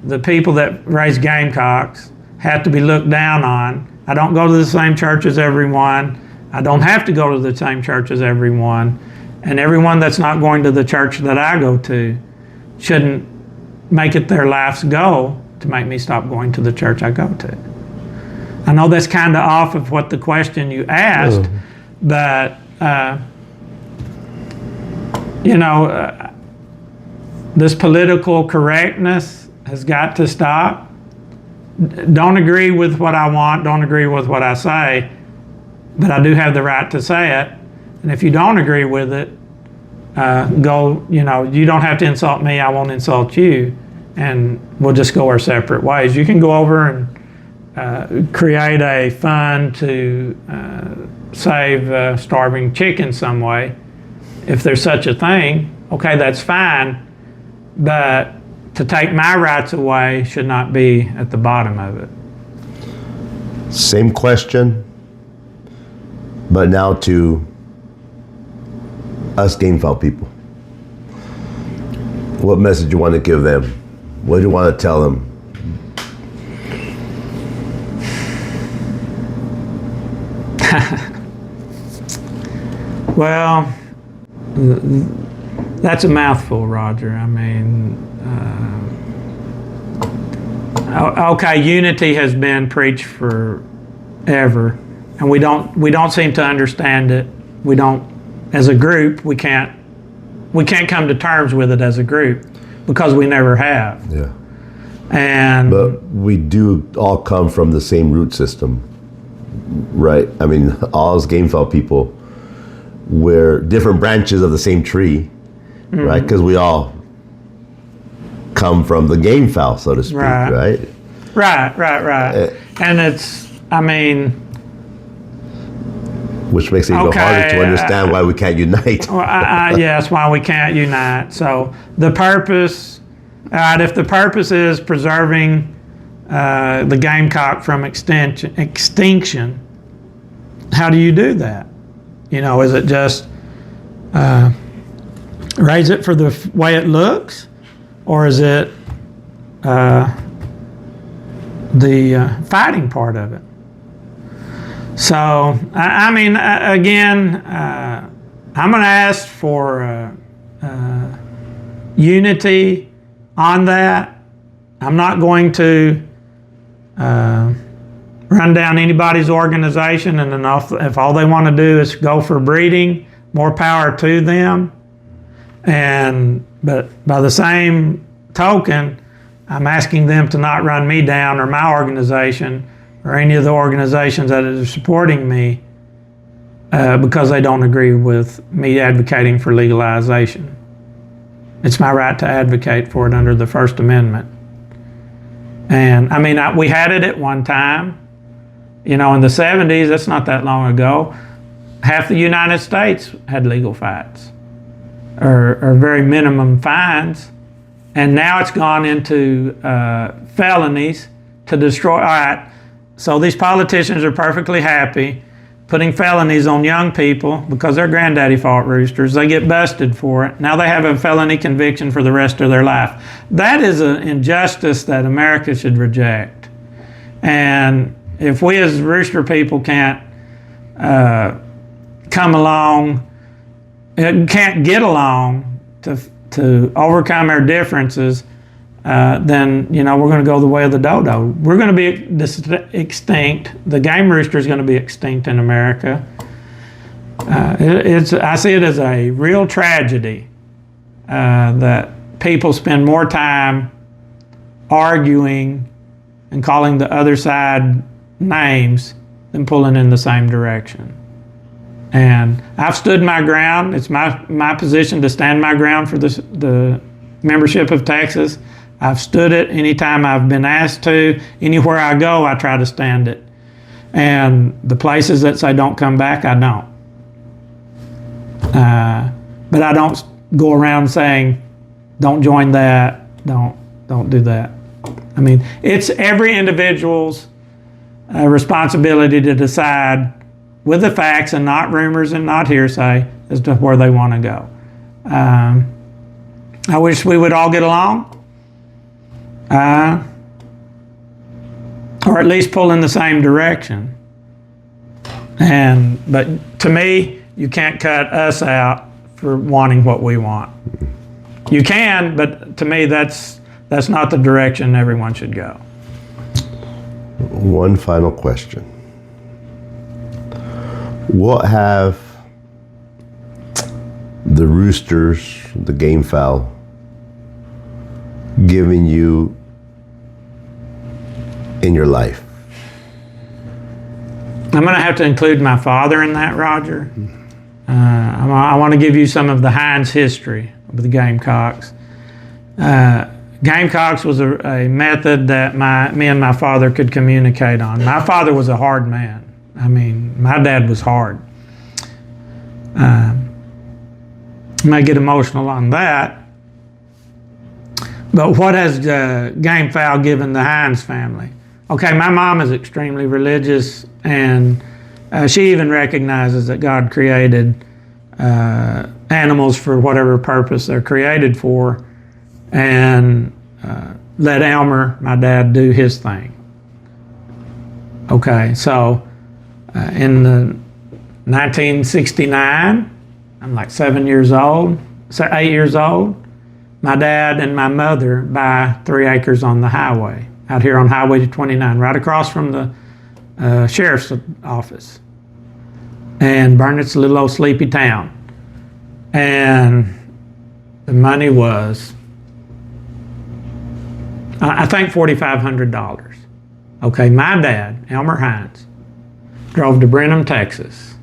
the people that raise gamecocks have to be looked down on. I don't go to the same church as everyone. I don't have to go to the same church as everyone. And everyone that's not going to the church that I go to shouldn't make it their life's goal to make me stop going to the church I go to. I know that's kind of off of what the question you asked, but this political correctness has got to stop. Don't agree with what I want, don't agree with what I say, but I do have the right to say it. And if you don't agree with it, you don't have to insult me, I won't insult you, and we'll just go our separate ways. You can go over and create a fund to save starving chickens some way. If there's such a thing, okay, that's fine, but to take my rights away should not be at the bottom of it. Same question, but now to us gamefowl people. What message you want to give them? What do you want to tell them? Well, that's a mouthful, Roger. I mean, okay, unity has been preached forever, and we don't seem to understand it. We don't, as a group, we can't come to terms with it as a group because we never have. Yeah. But we do all come from the same root system, right? I mean, all as gamefowl people, we're different branches of the same tree, right? Because we all come from the gamefowl, so to speak, right? Right. And it's, I mean, which makes it even harder to understand why we can't unite. Yes, why we can't unite. So the purpose, if the purpose is preserving the gamecock from extinction, how do you do that? Is it just raise it for the way it looks, or is it the fighting part of it? So, I mean, again, I'm going to ask for unity on that. I'm not going to run down anybody's organization, and then if all they want to do is go for breeding, more power to them. But by the same token, I'm asking them to not run me down or my organization or any of the organizations that are supporting me because they don't agree with me advocating for legalization. It's my right to advocate for it under the First Amendment. And I mean, we had it at one time, in the 70s, that's not that long ago. Half the United States had legal fights or very minimum fines. And now it's gone into felonies to destroy. All right, so these politicians are perfectly happy putting felonies on young people because their granddaddy fought roosters. They get busted for it. Now they have a felony conviction for the rest of their life. That is an injustice that America should reject. And if we as rooster people can't come along, can't get along to overcome our differences, then we're going to go the way of the dodo. We're going to be extinct. The game rooster is going to be extinct in America. I see it as a real tragedy that people spend more time arguing and calling the other side names than pulling in the same direction. And I've stood my ground. It's my position to stand my ground for the membership of Texas. I've stood it anytime I've been asked to. Anywhere I go, I try to stand it. And the places that say don't come back, I don't. But I don't go around saying, don't join that, don't do that. I mean, it's every individual's responsibility to decide with the facts and not rumors and not hearsay as to where they want to go. I wish we would all get along, or at least pull in the same direction. But to me, you can't cut us out for wanting what we want. You can, but to me, that's not the direction everyone should go. One final question. What have the roosters, the game fowl, given you in your life? I'm going to have to include my father in that, Roger. I want to give you some of the Hinds history of the Gamecocks. Gamecocks was a method that me and my father could communicate on. My father was a hard man. I mean, my dad was hard. I may get emotional on that. But what has game fowl given the Hinds family? Okay, my mom is extremely religious, and she even recognizes that God created animals for whatever purpose they're created for, and let Elmer, my dad, do his thing. Okay, so in the 1969, I'm like 8 years old, my dad and my mother buy 3 acres on the highway, out here on Highway 29, right across from the sheriff's office. And Burnett's a little old sleepy town. And the money was, I think, $4,500. Okay, my dad, Elmer Hinds, drove to Brenham, Texas,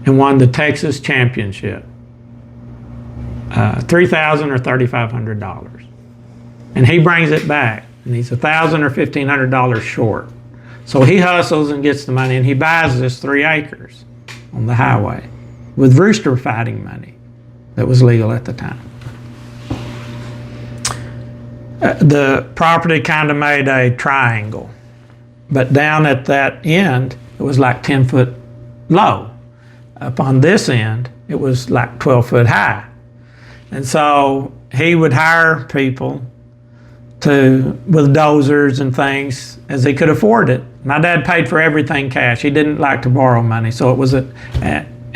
and won the Texas championship. $3,000 or $3,500. And he brings it back, and he's $1,000 or $1,500 short. So he hustles and gets the money, and he buys this 3 acres on the highway with rooster fighting money that was legal at the time. The property kind of made a triangle, but down at that end, it was like 10 foot low. Up on this end, it was like 12 foot high. And so he would hire people with dozers and things as he could afford it. My dad paid for everything cash. He didn't like to borrow money, so it was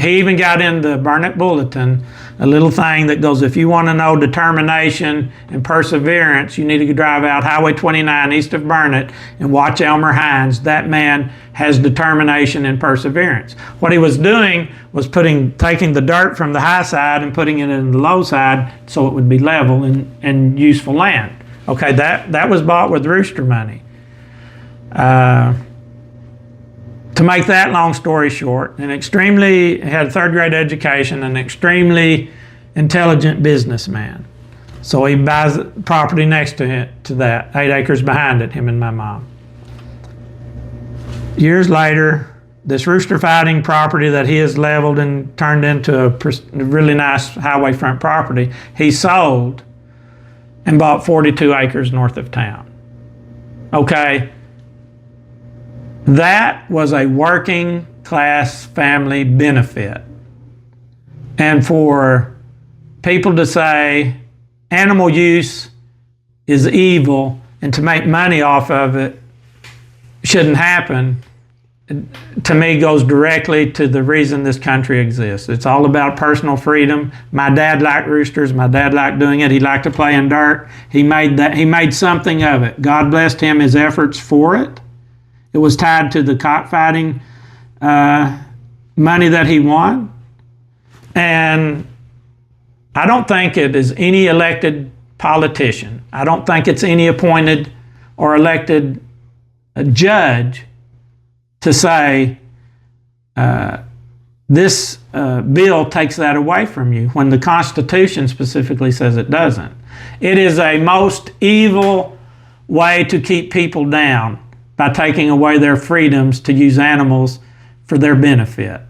he even got in the Burnett Bulletin a little thing that goes, if you want to know determination and perseverance, you need to drive out Highway 29 east of Burnett and watch Elmer Hinds. That man has determination and perseverance. What he was doing was taking the dirt from the high side and putting it in the low side so it would be level and useful land. Okay, that was bought with rooster money. To make that long story short, had a third grade education, an extremely intelligent businessman. So he buys property next to that, 8 acres behind it, him and my mom. Years later, this rooster fighting property that he has leveled and turned into a really nice highway front property, he sold and bought 42 acres north of town. Okay. That was a working class family benefit. And for people to say animal use is evil and to make money off of it shouldn't happen, to me goes directly to the reason this country exists. It's all about personal freedom. My dad liked roosters. My dad liked doing it. He liked to play in dirt. He made something of it. God blessed him, his efforts for it. It was tied to the cockfighting money that he won. And I don't think it is any elected politician. I don't think it's any appointed or elected judge to say this bill takes that away from you when the Constitution specifically says it doesn't. It is a most evil way to keep people down, by taking away their freedoms to use animals for their benefit.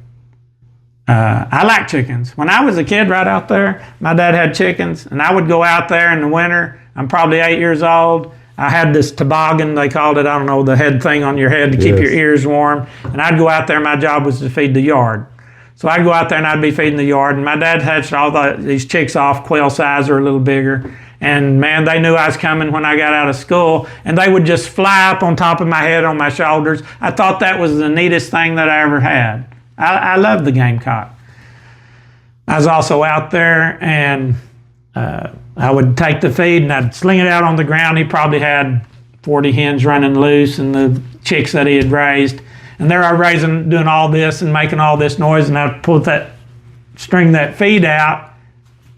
I like chickens. When I was a kid right out there, my dad had chickens, and I would go out there in the winter. I'm probably 8 years old. I had this toboggan, they called it, I don't know, the head thing on your head to keep your ears warm. And I'd go out there, my job was to feed the yard. So I'd go out there and I'd be feeding the yard, and my dad hatched all these chicks off, quail size or a little bigger. And man, they knew I was coming when I got out of school, and they would just fly up on top of my head, on my shoulders. I thought that was the neatest thing that I ever had. I loved the gamecock. I was also out there, and I would take the feed and I'd sling it out on the ground. He probably had 40 hens running loose and the chicks that he had raised. And there I was doing all this and making all this noise, and I'd string that feed out,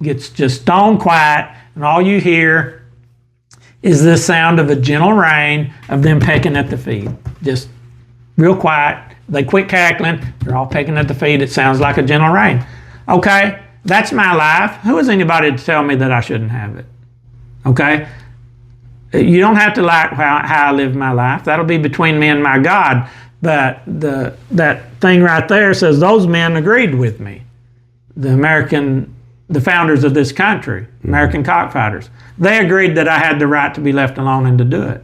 gets just stone quiet, and all you hear is the sound of a gentle rain of them pecking at the feed. Just real quiet. They quit cackling. They're all pecking at the feed. It sounds like a gentle rain. Okay, that's my life. Who is anybody to tell me that I shouldn't have it? Okay? You don't have to like how I live my life. That'll be between me and my God. But that thing right there says those men agreed with me. The founders of this country, American cockfighters, they agreed that I had the right to be left alone and to do it.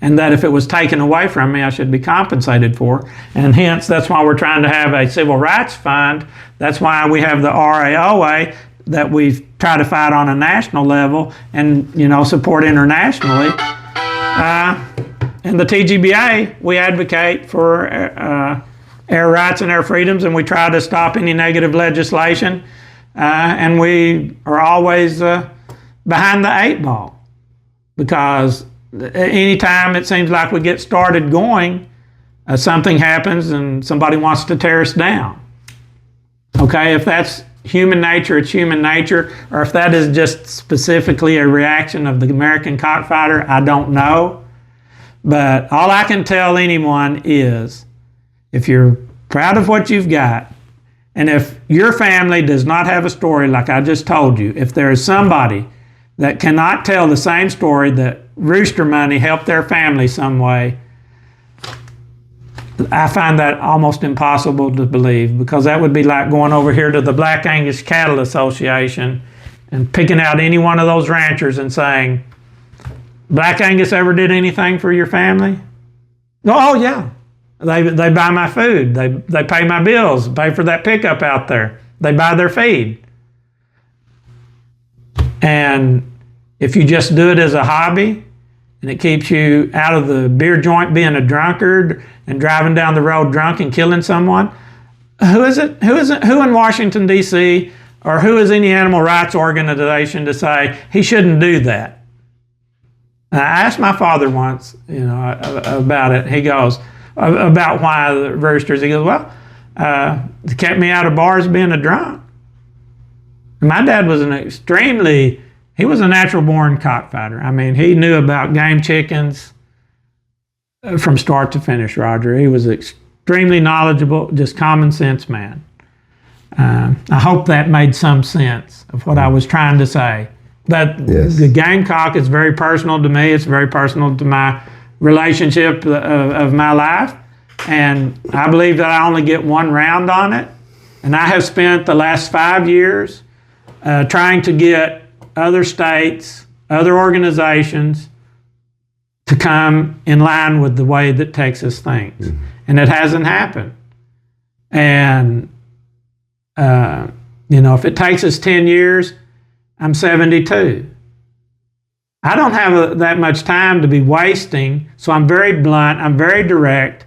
And that if it was taken away from me, I should be compensated for. And hence, that's why we're trying to have a civil rights fund. That's why we have the RAOA that we try to fight on a national level and, support internationally. And the TGBA, we advocate for air rights and air freedoms, and we try to stop any negative legislation. And we are always behind the 8 ball, because anytime it seems like we get started going, something happens and somebody wants to tear us down. Okay, if that's human nature, it's human nature, or if that is just specifically a reaction of the American cockfighter, I don't know. But all I can tell anyone is, if you're proud of what you've got, and if your family does not have a story like I just told you, if there is somebody that cannot tell the same story that rooster money helped their family some way, I find that almost impossible to believe, because that would be like going over here to the Black Angus Cattle Association and picking out any one of those ranchers and saying, Black Angus ever did anything for your family? Oh yeah. They buy my food. They pay my bills, pay for that pickup out there. They buy their feed. And if you just do it as a hobby and it keeps you out of the beer joint being a drunkard and driving down the road drunk and killing someone, who is it? Who in Washington, D.C., or who is any animal rights organization to say he shouldn't do that? And I asked my father once, about it. He goes, about why the roosters. He goes, well, they kept me out of bars being a drunk. And my dad was he was a natural born cockfighter. I mean, he knew about game chickens from start to finish, Roger. He was extremely knowledgeable, just common sense man. I hope that made some sense of what I was trying to say. That the gamecock is very personal to me. It's very personal to my relationship of my life. And I believe that I only get one round on it. And I have spent the last 5 years trying to get other states, other organizations to come in line with the way that Texas thinks. And it hasn't happened. And, if it takes us 10 years, I'm 72. I don't have that much time to be wasting, so I'm very blunt, I'm very direct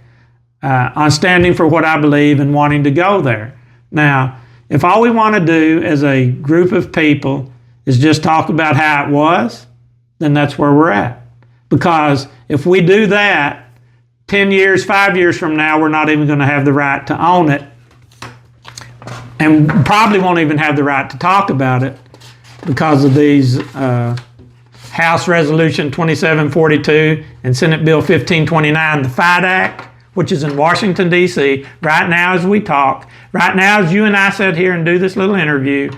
on standing for what I believe and wanting to go there. Now, if all we want to do as a group of people is just talk about how it was, then that's where we're at. Because if we do that, 10 years, 5 years from now, we're not even going to have the right to own it, and probably won't even have the right to talk about it because of these House Resolution 2742 and Senate Bill 1529, the FIDA Act, which is in Washington, D.C. right now as we talk. Right now as you and I sit here and do this little interview,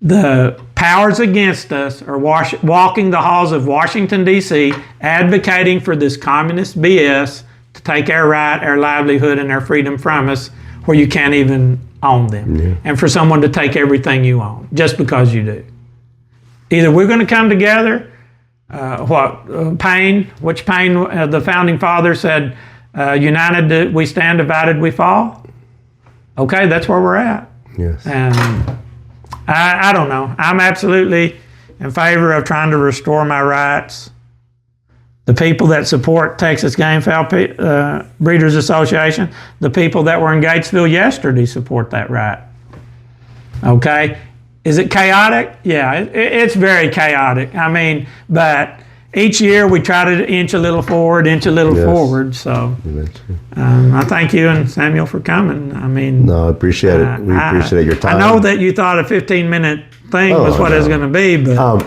the powers against us are walking the halls of Washington, D.C., advocating for this communist BS to take our right, our livelihood, and our freedom from us where you can't even own them. Yeah. And for someone to take everything you own just because you do. Either we're going to come together, Paine, the founding father said, united we stand, divided we fall. Okay, that's where we're at. Yes. And I don't know. I'm absolutely in favor of trying to restore my rights. The people that support Texas Game Fowl Breeders Association, the people that were in Gatesville yesterday support that right. Okay? Is it chaotic? Yeah, it's very chaotic. I mean, but each year we try to inch a little forward, forward. So I thank you and Samuel for coming. I mean, no, I appreciate it. We appreciate your time. I know that you thought a 15-minute thing was what it was going to be, but